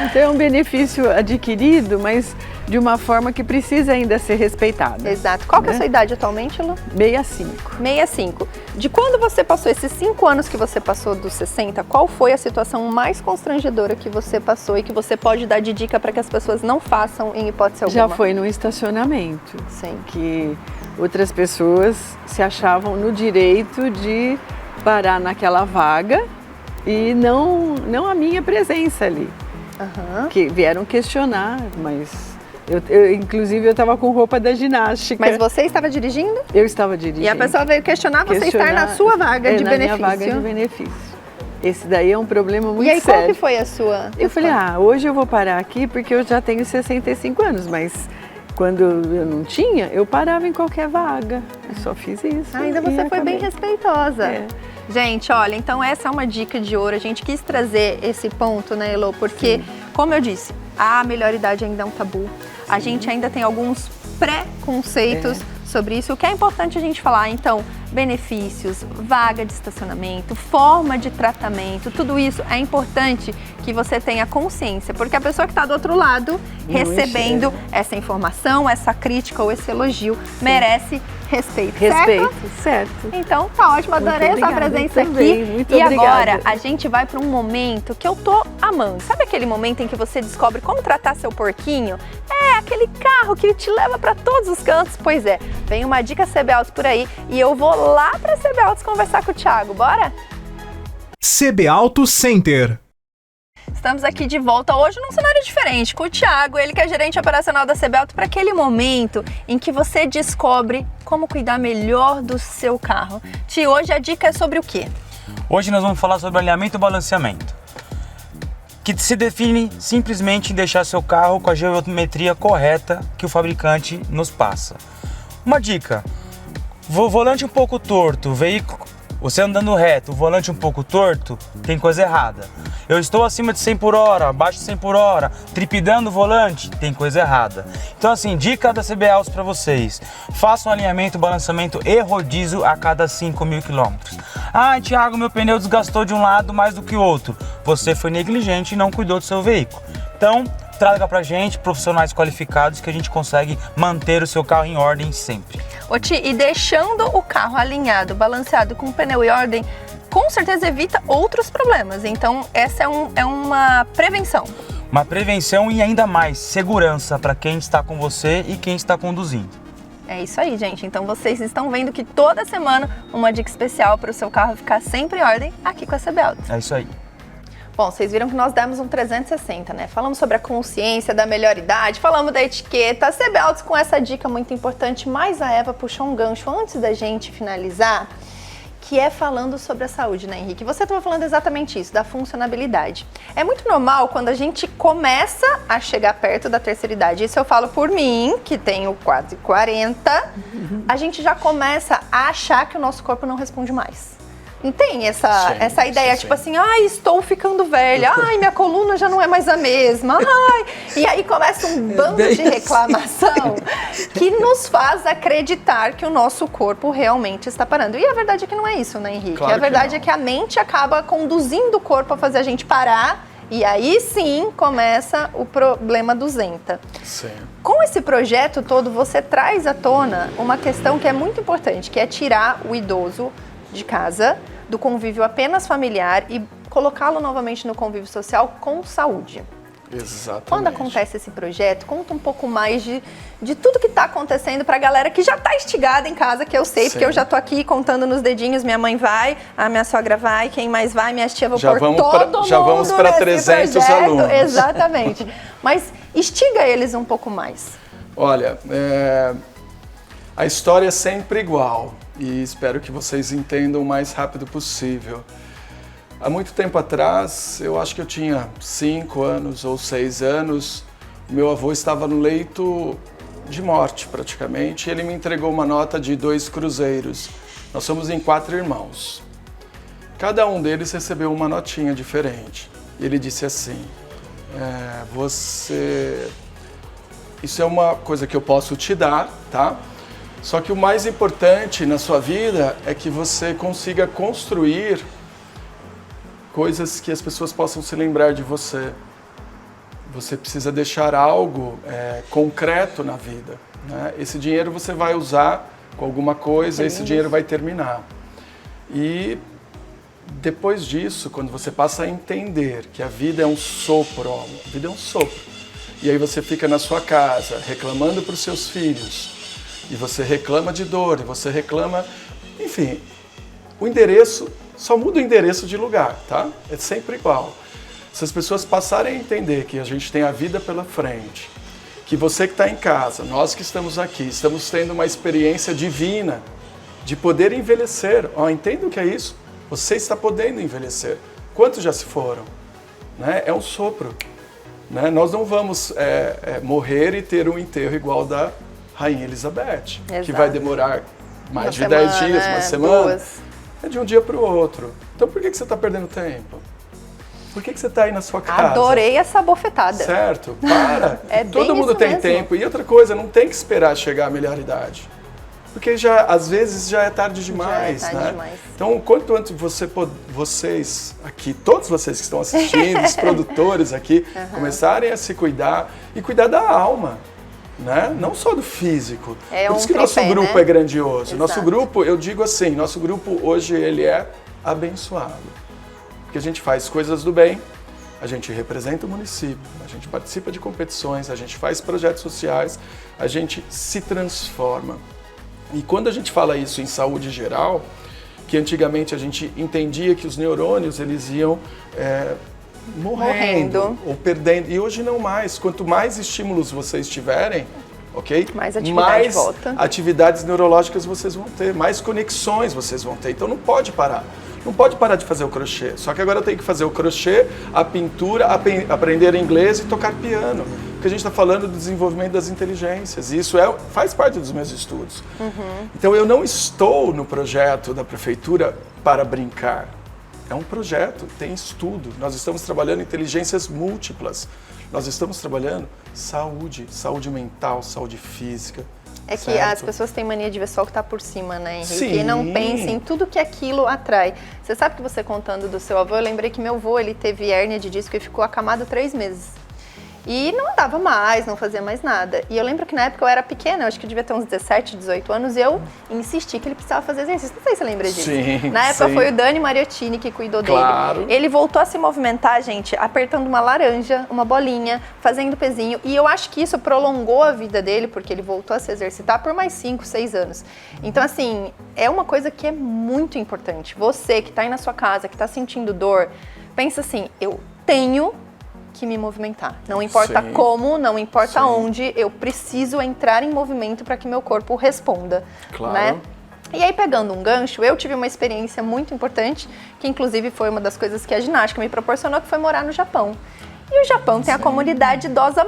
Então é um benefício adquirido, mas de uma forma que precisa ainda ser respeitada. Exato. Qual que é a sua idade atualmente, Lu? 65. 65. De quando você passou esses 5 anos que você passou dos 60, qual foi a situação mais constrangedora que você passou e que você pode dar de dica para que as pessoas não façam em hipótese alguma? Já foi no estacionamento. Sim. Que outras pessoas se achavam no direito de parar naquela vaga e não a minha presença ali. Que vieram questionar, mas inclusive eu estava com roupa da ginástica. Mas você estava dirigindo? Eu estava dirigindo. E a pessoa veio questionar você estar na sua vaga de benefício. Na minha vaga de benefício. Esse daí é um problema muito sério. E aí, qual que foi a sua? Eu falei, hoje eu vou parar aqui porque eu já tenho 65 anos, mas quando eu não tinha, eu parava em qualquer vaga. Eu só fiz isso. Ainda você foi bem respeitosa. É. Gente, olha, então essa é uma dica de ouro. A gente quis trazer esse ponto, né, Elo? Porque, como eu disse, a melhor idade ainda é um tabu. A gente ainda tem alguns preconceitos sobre isso. O que é importante a gente falar, então, benefícios, vaga de estacionamento, forma de tratamento, tudo isso é importante que você tenha consciência, porque a pessoa que está do outro lado recebendo essa informação, essa crítica ou esse elogio merece respeito. Certo. Então tá ótimo, adorei essa presença aqui. Muito e obrigada. Agora a gente vai para um momento que eu tô amando. Sabe aquele momento em que você descobre como tratar seu porquinho? É aquele carro que te leva para todos os cantos. Pois é, vem uma dica CB Autos por aí e eu vou lá para CB Autos conversar com o Thiago. Bora? CB Autos Center. Estamos aqui de volta hoje num cenário diferente com o Thiago, ele que é gerente operacional da CB Autos, para aquele momento em que você descobre como cuidar melhor do seu carro. Ti, hoje a dica é sobre o quê? Hoje nós vamos falar sobre alinhamento e balanceamento, que se define simplesmente em deixar seu carro com a geometria correta que o fabricante nos passa. Uma dica, volante um pouco torto, você andando reto, o volante um pouco torto, tem coisa errada. Eu estou acima de 100 por hora, abaixo de 100 por hora, tripidando o volante, tem coisa errada. Então assim, dica da CB Autos para vocês, façam alinhamento, balanceamento e rodízio a cada 5.000 quilômetros. Thiago, meu pneu desgastou de um lado mais do que o outro. Você foi negligente e não cuidou do seu veículo. Então, traga pra gente profissionais qualificados que a gente consegue manter o seu carro em ordem sempre. Ô Ti, e deixando o carro alinhado, balanceado com o pneu em ordem, com certeza evita outros problemas. Então, essa é uma prevenção. Uma prevenção e ainda mais segurança para quem está com você e quem está conduzindo. É isso aí, gente. Então, vocês estão vendo que toda semana uma dica especial para o seu carro ficar sempre em ordem aqui com a CB Autos. É isso aí. Bom, vocês viram que nós demos um 360, né? Falamos sobre a consciência da melhor idade, falamos da etiqueta, a CB Autos com essa dica muito importante, mas a Eva puxou um gancho antes da gente finalizar, que é falando sobre a saúde, né, Henrique? Você estava falando exatamente isso, da funcionabilidade. É muito normal quando a gente começa a chegar perto da terceira idade, isso eu falo por mim, que tenho quase 40, a gente já começa a achar que o nosso corpo não responde mais. Não tem essa ideia, tipo assim, estou ficando velha, minha coluna já não é mais a mesma, e aí começa um bando de reclamação que nos faz acreditar que o nosso corpo realmente está parando. E a verdade é que não é isso, né, Henrique? Claro a verdade é que a mente acaba conduzindo o corpo a fazer a gente parar, e aí sim começa o problema do Zenta. Sim. Com esse projeto todo, você traz à tona uma questão que é muito importante, que é tirar o idoso de casa, do convívio apenas familiar e colocá-lo novamente no convívio social com saúde. Exatamente. Quando acontece esse projeto, conta um pouco mais de tudo que está acontecendo para a galera que já está instigada em casa, que eu sei, porque eu já tô aqui contando nos dedinhos, minha mãe vai, a minha sogra vai, quem mais vai, minha tia, vou pôr todo mundo já vamos para 300 projeto. alunos. Exatamente. Mas instiga eles um pouco mais. Olha, a história é sempre igual. E espero que vocês entendam o mais rápido possível. Há muito tempo atrás, eu acho que eu tinha 5 anos ou 6 anos, meu avô estava no leito de morte praticamente, e ele me entregou uma nota de 2 cruzeiros. Nós somos em 4 irmãos. Cada um deles recebeu uma notinha diferente. E ele disse assim, isso é uma coisa que eu posso te dar, tá? Só que o mais importante na sua vida é que você consiga construir coisas que as pessoas possam se lembrar de você. Você precisa deixar algo concreto na vida, né? Esse dinheiro você vai usar com alguma coisa, esse dinheiro vai terminar. E depois disso, quando você passa a entender que a vida é um sopro, a vida é um sopro, e aí você fica na sua casa reclamando para os seus filhos, e você reclama de dor, e você reclama... Enfim, o endereço, só muda o endereço de lugar, tá? É sempre igual. Se as pessoas passarem a entender que a gente tem a vida pela frente, que você que está em casa, nós que estamos aqui, estamos tendo uma experiência divina de poder envelhecer. Entenda o que é isso? Você está podendo envelhecer. Quantos já se foram? Né? É um sopro. Né? Nós não vamos morrer e ter um enterro igual da Rainha Elizabeth, Exato. que vai demorar mais Uma de semana, 10 dias, uma semana. 2. É de um dia para o outro. Então por que você está perdendo tempo? Por que você está aí na sua casa? Adorei essa bofetada. Certo, para. É bem Todo mundo isso tem mesmo. tempo. E outra coisa, não tem que esperar chegar à melhor idade. Porque às vezes já é tarde demais. tarde né? demais. Então, quanto antes vocês aqui, todos vocês que estão assistindo, os produtores aqui, começarem a se cuidar e cuidar da alma. Né? Não só do físico. Por isso que nosso grupo é grandioso. Exato. Nosso grupo, eu digo assim, nosso grupo hoje ele é abençoado. Porque a gente faz coisas do bem, a gente representa o município, a gente participa de competições, a gente faz projetos sociais, a gente se transforma. E quando a gente fala isso em saúde geral, que antigamente a gente entendia que os neurônios eles iam morrendo ou perdendo, e hoje não mais. Quanto mais estímulos vocês tiverem, ok? Mais atividade volta. Atividades neurológicas vocês vão ter, mais conexões vocês vão ter. Então não pode parar. Não pode parar de fazer o crochê. Só que agora tem que fazer o crochê, a pintura, aprender inglês e tocar piano. Porque a gente está falando do desenvolvimento das inteligências. E isso faz parte dos meus estudos. Então eu não estou no projeto da prefeitura para brincar. É um projeto, tem estudo. Nós estamos trabalhando inteligências múltiplas. Nós estamos trabalhando saúde mental, saúde física. É que certo? as pessoas têm mania de ver só o que está por cima, né, Henrique? Sim. E não pensem em tudo que aquilo atrai. Você sabe que você contando do seu avô, eu lembrei que meu avô, ele teve hérnia de disco e ficou acamado 3 meses. E não andava mais, não fazia mais nada. E eu lembro que na época eu era pequena, eu acho que eu devia ter uns 17, 18 anos, e eu insisti que ele precisava fazer exercício. Não sei se você lembra disso. Sim, na época sim. foi o Dani Mariottini que cuidou Claro. dele. Ele voltou a se movimentar, gente, apertando uma laranja, uma bolinha, fazendo pezinho. E eu acho que isso prolongou a vida dele, porque ele voltou a se exercitar por mais 5, 6 anos. Então, assim, é uma coisa que é muito importante. Você que está aí na sua casa, que está sentindo dor, pensa assim, eu tenho que me movimentar. Não importa Sim. como, não importa Sim. onde, eu preciso entrar em movimento para que meu corpo responda. Claro. Né? E aí, pegando um gancho, eu tive uma experiência muito importante, que inclusive foi uma das coisas que a ginástica me proporcionou, que foi morar no Japão. E o Japão tem a comunidade idosa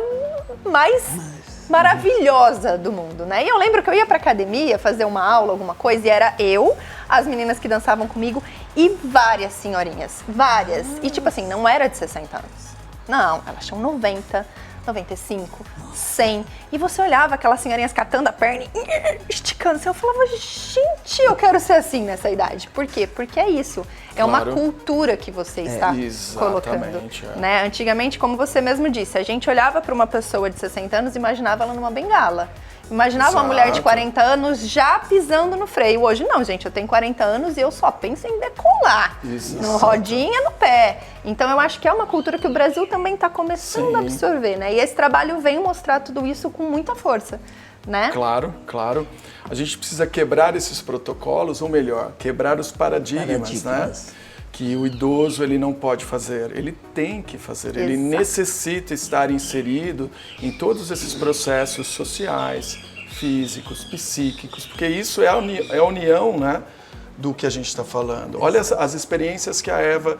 mais maravilhosa do mundo, né? E eu lembro que eu ia pra academia fazer uma aula, alguma coisa, e era eu, as meninas que dançavam comigo e várias senhorinhas, várias. E tipo assim, não era de 60 anos. Não, elas tinham 90, 95, 100. E você olhava aquelas senhorinhas catando a perna e esticando assim. Eu falava, gente, eu quero ser assim nessa idade. Por quê? Porque é isso. É uma Claro. cultura que você está colocando. Exatamente, é. Né? Antigamente, como você mesmo disse, a gente olhava para uma pessoa de 60 anos e imaginava ela numa bengala. Imaginava uma mulher de Exato. 40 anos já pisando no freio. Hoje não, gente, eu tenho 40 anos e eu só penso em decolar. Exato. No rodinha, no pé. Então eu acho que é uma cultura que o Brasil também está começando Sim. a absorver, né? E esse trabalho vem mostrar tudo isso com muita força, né? Claro, claro. A gente precisa quebrar esses protocolos, ou melhor, quebrar os paradigmas, né? Que o idoso ele não pode fazer, ele tem que fazer, ele Exato. necessita estar inserido em todos esses processos sociais, físicos, psíquicos, porque isso é a união, né, do que a gente está falando. Olha as experiências que a Eva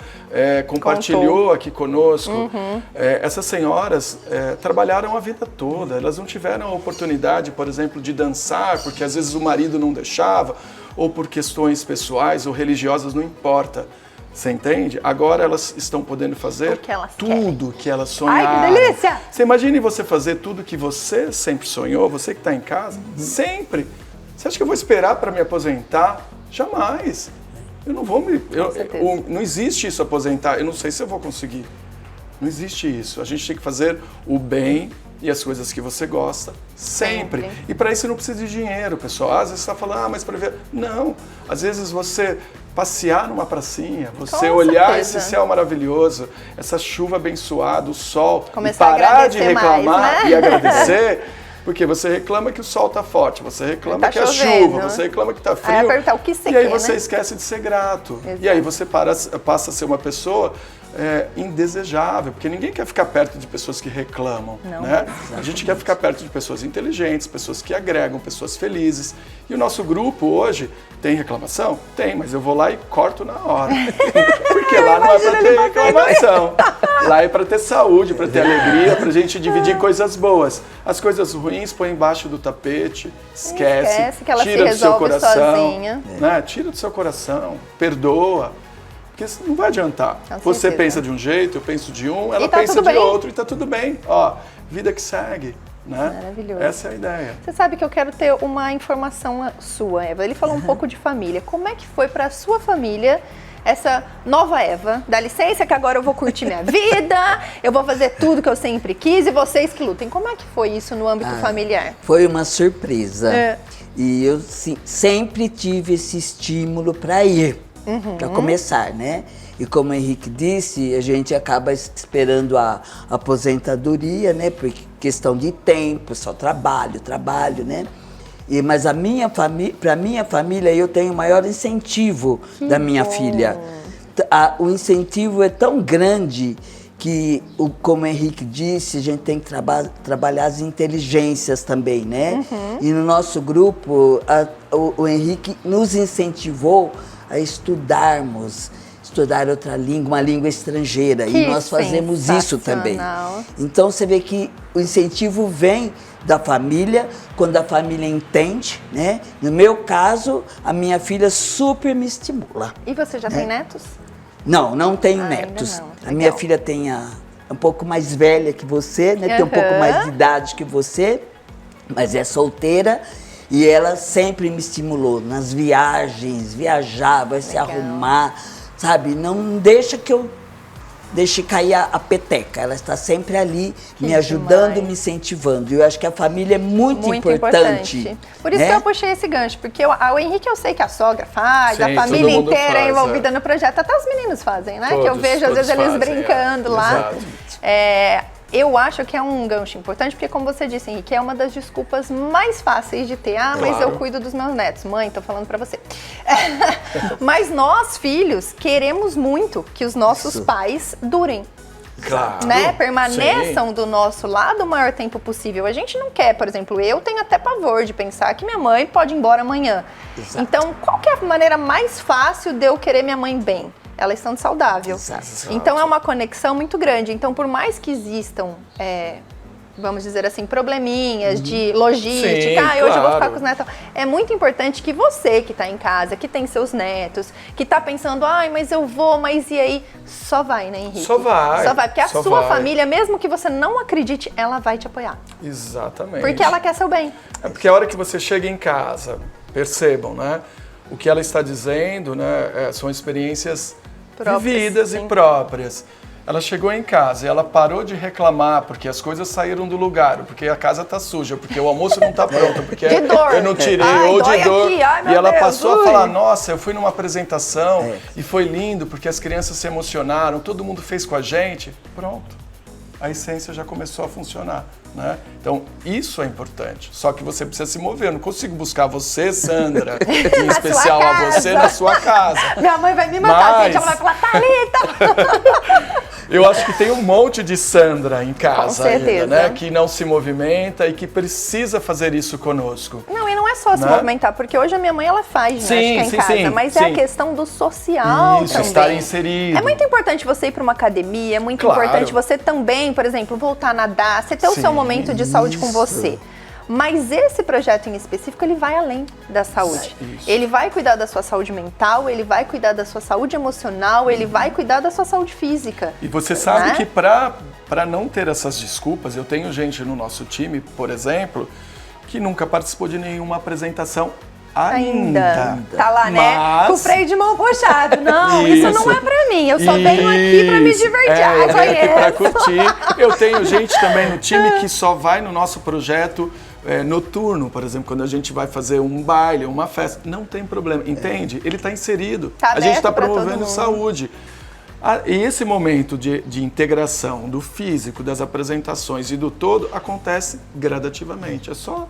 compartilhou aqui conosco. Essas senhoras trabalharam a vida toda, elas não tiveram a oportunidade, por exemplo, de dançar, porque às vezes o marido não deixava, ou por questões pessoais ou religiosas, não importa. Você entende? Agora elas estão podendo fazer que elas tudo que elas sonharam. Ai, que delícia! Você imagine você fazer tudo que você sempre sonhou, você que está em casa, sempre. Você acha que eu vou esperar para me aposentar? Jamais. Eu não vou me... não existe isso, aposentar. Eu não sei se eu vou conseguir. Não existe isso. A gente tem que fazer o bem e as coisas que você gosta sempre. E para isso não precisa de dinheiro, pessoal. Às vezes você está falando, mas para ver... Não. Às vezes você passear numa pracinha, você Com olhar certeza. esse céu maravilhoso, essa chuva abençoada, o sol, Começar e parar de a agradecer reclamar mais, né? e agradecer, porque você reclama que o sol está forte, você reclama Tá que é chovendo. chuva, você reclama que está Aí frio, perguntar o que você e aí quer, você né? esquece de ser grato. Exato. E aí você passa a ser uma pessoa indesejável, porque ninguém quer ficar perto de pessoas que reclamam, né? A gente quer ficar perto de pessoas inteligentes, pessoas que agregam, pessoas felizes. E o nosso grupo hoje tem reclamação? Tem, mas eu vou lá e corto na hora. Porque lá não é para ter reclamação. Lá é para ter saúde, para ter alegria, para a gente dividir coisas boas. As coisas ruins põe embaixo do tapete, esquece que ela tira se do seu resolve coração, sozinha. né? Tira do seu coração, perdoa. Porque não vai adiantar. Você pensa de um jeito, eu penso de um, ela pensa de outro e tá tudo bem. Ó, vida que segue. Né? Maravilhoso. Essa é a ideia. Você sabe que eu quero ter uma informação sua, Eva. Ele falou um pouco de família. Como é que foi para a sua família essa nova Eva? Dá licença que agora eu vou curtir minha vida, eu vou fazer tudo que eu sempre quis e vocês que lutem. Como é que foi isso no âmbito familiar? Foi uma surpresa. E eu sempre tive esse estímulo para ir, para começar, né? E como o Henrique disse, a gente acaba esperando a aposentadoria, né? Por questão de tempo, só trabalho, né? Mas para minha família, eu tenho o maior incentivo da minha filha. O incentivo é tão grande que, como o Henrique disse, a gente tem que trabalhar as inteligências também, né? E no nosso grupo, o Henrique nos incentivou a estudar outra língua, uma língua estrangeira. E nós fazemos isso também. Então você vê que o incentivo vem da família, quando a família entende, né? No meu caso, a minha filha super me estimula. E você já tem netos? Não tenho netos. Não. A minha filha tem um pouco mais velha que você, né? Tem um pouco mais de idade que você, mas é solteira. E ela sempre me estimulou nas viagens, viajar, vai se arrumar, sabe? Não deixa que eu deixe cair a peteca. Ela está sempre ali me ajudando, me incentivando. E eu acho que a família é muito importante. Por isso que eu puxei esse gancho, porque o Henrique eu sei que a sogra faz, a família inteira é envolvida no projeto, até os meninos fazem, né? Que eu vejo às vezes eles brincando lá. Eu acho que é um gancho importante, porque como você disse, Henrique, é uma das desculpas mais fáceis de ter. Mas eu cuido dos meus netos. Mãe, tô falando pra você. Mas nós, filhos, queremos muito que os nossos pais durem. Claro. Né? Permaneçam do nosso lado o maior tempo possível. A gente não quer, por exemplo, eu tenho até pavor de pensar que minha mãe pode ir embora amanhã. Então, qual que é a maneira mais fácil de eu querer minha mãe bem? Ela estando saudável. Então é uma conexão muito grande. Então, por mais que existam, vamos dizer assim, probleminhas de logística, hoje eu vou ficar com os netos. É muito importante que você que está em casa, que tem seus netos, que está pensando, mas eu vou, mas e aí? Só vai, né, Henrique? Só vai. Porque a sua família, mesmo que você não acredite, ela vai te apoiar. Exatamente. Porque ela quer seu bem. É porque a hora que você chega em casa, percebam, né? O que ela está dizendo, né, são experiências vividas e próprias. Ela chegou em casa e ela parou de reclamar porque as coisas saíram do lugar, porque a casa tá suja, porque o almoço não tá pronto, porque eu não tirei, ou de dor. Aqui, e ela passou a falar, nossa, eu fui numa apresentação e foi lindo, porque as crianças se emocionaram, todo mundo fez com a gente. Pronto. A essência já começou a funcionar, né? Então, isso é importante. Só que você precisa se mover. Eu não consigo buscar você, Sandra, em especial a você, na sua casa. Minha mãe vai me matar, gente. Ela vai falar, Thalita! Eu acho que tem um monte de Sandra em casa ainda, né? Que não se movimenta e que precisa fazer isso conosco. Não, e não é só se movimentar, porque hoje a minha mãe, ela faz ginástica em casa, mas é a questão do social também. Estar inserido. É muito importante você ir para uma academia, é muito importante você também, por exemplo, voltar a nadar, você ter o seu momento de saúde com você. Mas esse projeto em específico, ele vai além da saúde. Ele vai cuidar da sua saúde mental, ele vai cuidar da sua saúde emocional, ele vai cuidar da sua saúde física. E você sabe que para não ter essas desculpas, eu tenho gente no nosso time, por exemplo, que nunca participou de nenhuma apresentação ainda. Tá lá, né? Com o freio de mão puxado. Não, isso não é pra mim. Eu só venho aqui pra me divertir. Eu venho aqui pra curtir. Eu tenho gente também no time que só vai no nosso projeto noturno, por exemplo, quando a gente vai fazer um baile, uma festa. Não tem problema, entende? Ele está inserido. A gente está promovendo saúde. E esse momento de integração do físico, das apresentações e do todo acontece gradativamente. É só...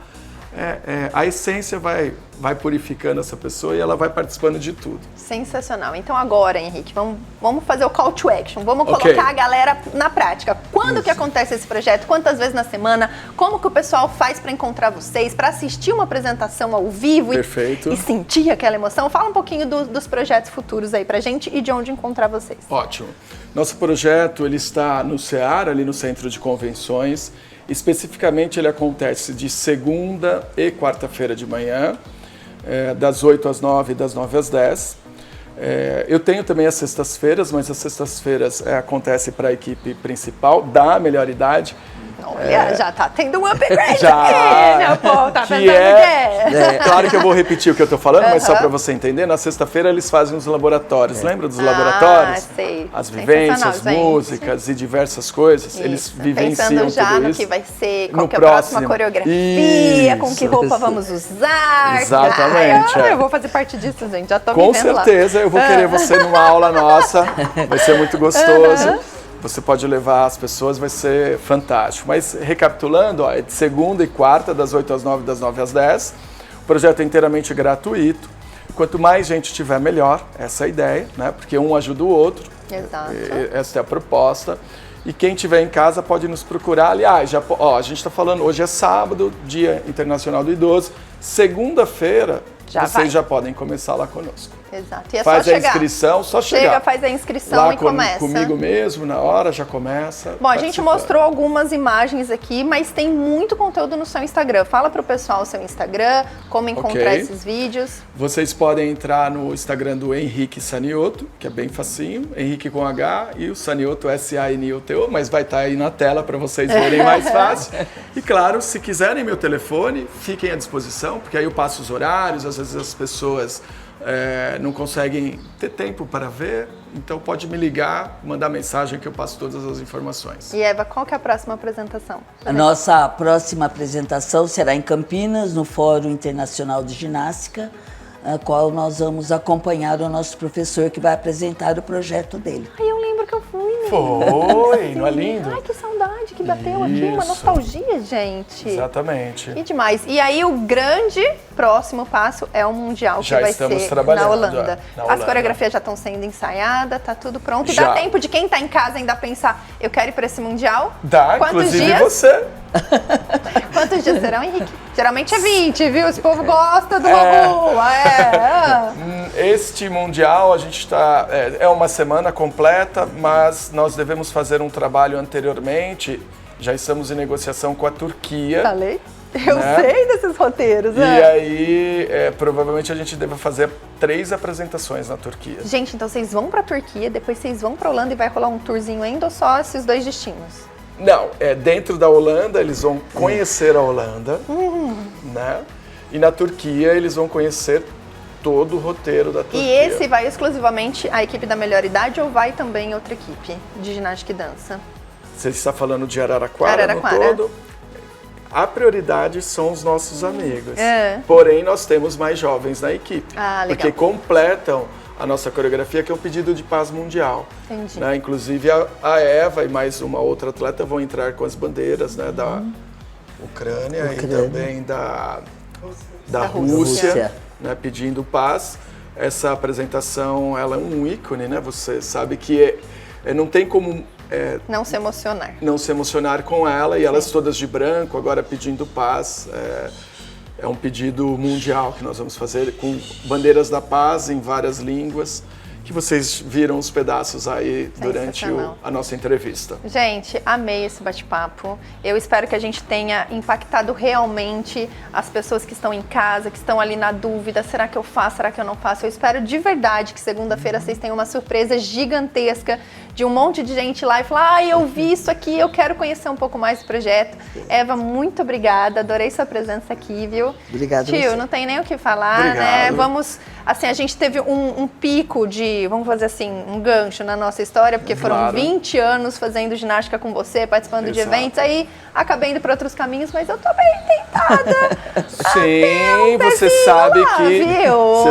a essência vai vai purificando essa pessoa e ela vai participando de tudo. Sensacional. Então agora, Henrique, vamos fazer o call to action. Vamos colocar a galera na prática. Quando que acontece esse projeto? Quantas vezes na semana? Como que o pessoal faz para encontrar vocês? Para assistir uma apresentação ao vivo e sentir aquela emoção? Fala um pouquinho dos projetos futuros aí pra gente e de onde encontrar vocês. Ótimo. Nosso projeto ele está no CEAR, ali no Centro de Convenções. Especificamente ele acontece de segunda e quarta-feira de manhã, das 8 às 9 e das 9 às 10. Eu tenho também as sextas-feiras, mas as sextas-feiras acontece para a equipe principal da Melhor Idade. Olha, já tá tendo um upgrade já, aqui, né, pô? Tá pensando que Claro que eu vou repetir o que eu tô falando, mas só para você entender, na sexta-feira eles fazem os laboratórios. Lembra dos laboratórios? Sei. As vivências, músicas e diversas coisas. Isso. Eles vivenciam pensando já tudo no isso. Que vai ser, qual que é a próxima coreografia, com que roupa vamos usar. Exatamente. Eu vou fazer parte disso, gente. Já tô me vendo lá. Com certeza, eu vou querer você numa aula nossa. Vai ser muito gostoso. Você pode levar as pessoas, vai ser fantástico. Mas recapitulando, é de segunda e quarta, das 8 às 9, das 9 às 10. O projeto é inteiramente gratuito. Quanto mais gente tiver, melhor. Essa é a ideia, né? Porque um ajuda o outro. Exato. Essa é a proposta. E quem estiver em casa pode nos procurar. Aliás, a gente está falando, hoje é sábado, Dia Internacional do Idoso. Segunda-feira, vocês já podem começar lá conosco. Exato. E é faz só a inscrição, só chegar. Faz a inscrição lá e começa. Comigo mesmo, na hora, já começa. Bom, a gente mostrou algumas imagens aqui, mas tem muito conteúdo no seu Instagram. Fala pro pessoal o seu Instagram, como encontrar esses vídeos. Vocês podem entrar no Instagram do Henrique Sanioto, que é bem facinho, Henrique com H, e o Sanioto S-A-N-I-O-T-O, mas vai estar aí na tela para vocês verem mais fácil. E claro, se quiserem meu telefone, fiquem à disposição, porque aí eu passo os horários, às vezes as pessoas não conseguem ter tempo para ver, então pode me ligar, mandar mensagem que eu passo todas as informações. E Eva, qual que é a próxima apresentação? A nossa próxima apresentação será em Campinas, no Fórum Internacional de Ginástica, a qual nós vamos acompanhar o nosso professor que vai apresentar o projeto dele. Ai, eu lembro que eu fui, né? Foi, não é lindo? Ai, que saudade que bateu aqui, uma nostalgia, gente. Exatamente. E demais. E aí o grande próximo passo é o Mundial, que vai ser na Holanda. As coreografias já estão sendo ensaiadas, tá tudo pronto. E dá tempo de quem tá em casa ainda pensar, eu quero ir para esse Mundial? Dá, inclusive dias? Você. Quantos dias serão, Henrique? Geralmente é 20, viu? Esse povo gosta do babu. Este Mundial, a gente está... É uma semana completa, mas nós devemos fazer um trabalho anteriormente. Já estamos em negociação com a Turquia. Falei? Eu sei desses roteiros. E aí, provavelmente a gente deve fazer 3 apresentações na Turquia. Gente, então vocês vão para a Turquia, depois vocês vão para a Holanda e vai rolar um tourzinho ainda ou só esses 2 destinos? Não, dentro da Holanda eles vão conhecer a Holanda, né? E na Turquia eles vão conhecer todo o roteiro da Turquia. E esse vai exclusivamente a equipe da Melhor Idade ou vai também outra equipe de ginástica e dança? Você está falando de Araraquara no todo? A prioridade são os nossos amigos. Porém, nós temos mais jovens na equipe. Legal. Porque completam a nossa coreografia, que é o pedido de paz mundial. Entendi. Né? Inclusive, a Eva e mais uma outra atleta vão entrar com as bandeiras, né, da Ucrânia e também da Rússia, né, pedindo paz. Essa apresentação, ela é um ícone, né? Você sabe que não tem como... não se emocionar. Não se emocionar com ela, e elas todas de branco, agora pedindo paz. É um pedido mundial que nós vamos fazer com bandeiras da paz em várias línguas, que vocês viram os pedaços aí durante a nossa entrevista. Gente, amei esse bate-papo. Eu espero que a gente tenha impactado realmente as pessoas que estão em casa, que estão ali na dúvida, será que eu faço, será que eu não faço? Eu espero de verdade que segunda-feira vocês tenham uma surpresa gigantesca de um monte de gente lá e falar, eu vi isso aqui, eu quero conhecer um pouco mais do projeto. Eva, muito obrigada, adorei sua presença aqui, viu? Obrigada. Tio, não tem nem o que falar, né? Vamos, assim, a gente teve um pico de, vamos fazer assim, um gancho na nossa história, porque foram 20 anos fazendo ginástica com você, participando de eventos, aí acabei indo para outros caminhos, mas eu tô bem tentada. Sim, você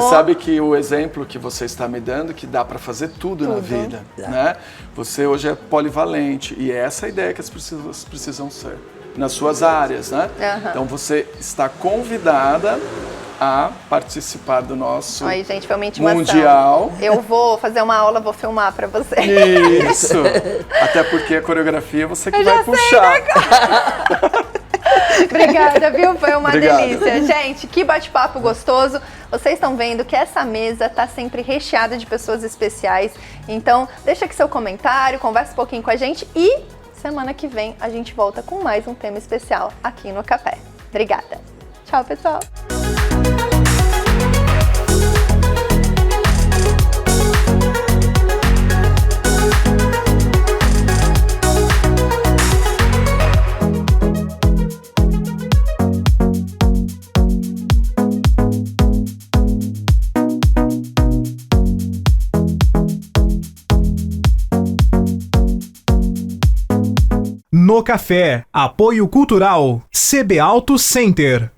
sabe que o exemplo que você está me dando, que dá para fazer tudo na vida, né? Você hoje é polivalente, e essa é a ideia que as pessoas precisam ser nas suas áreas, né? Então você está convidada a participar do nosso Aí, gente, foi uma intimação. Mundial. Eu vou fazer uma aula, vou filmar pra você. Isso! Até porque a coreografia você que vai puxar. Obrigada, viu? Foi uma Obrigado. delícia. Gente, que bate-papo gostoso. Vocês estão vendo que essa mesa tá sempre recheada de pessoas especiais. Então, deixa aqui seu comentário, conversa um pouquinho com a gente e semana que vem a gente volta com mais um tema especial aqui no Café. Obrigada. Tchau, pessoal. No Café, apoio cultural CB Auto Center.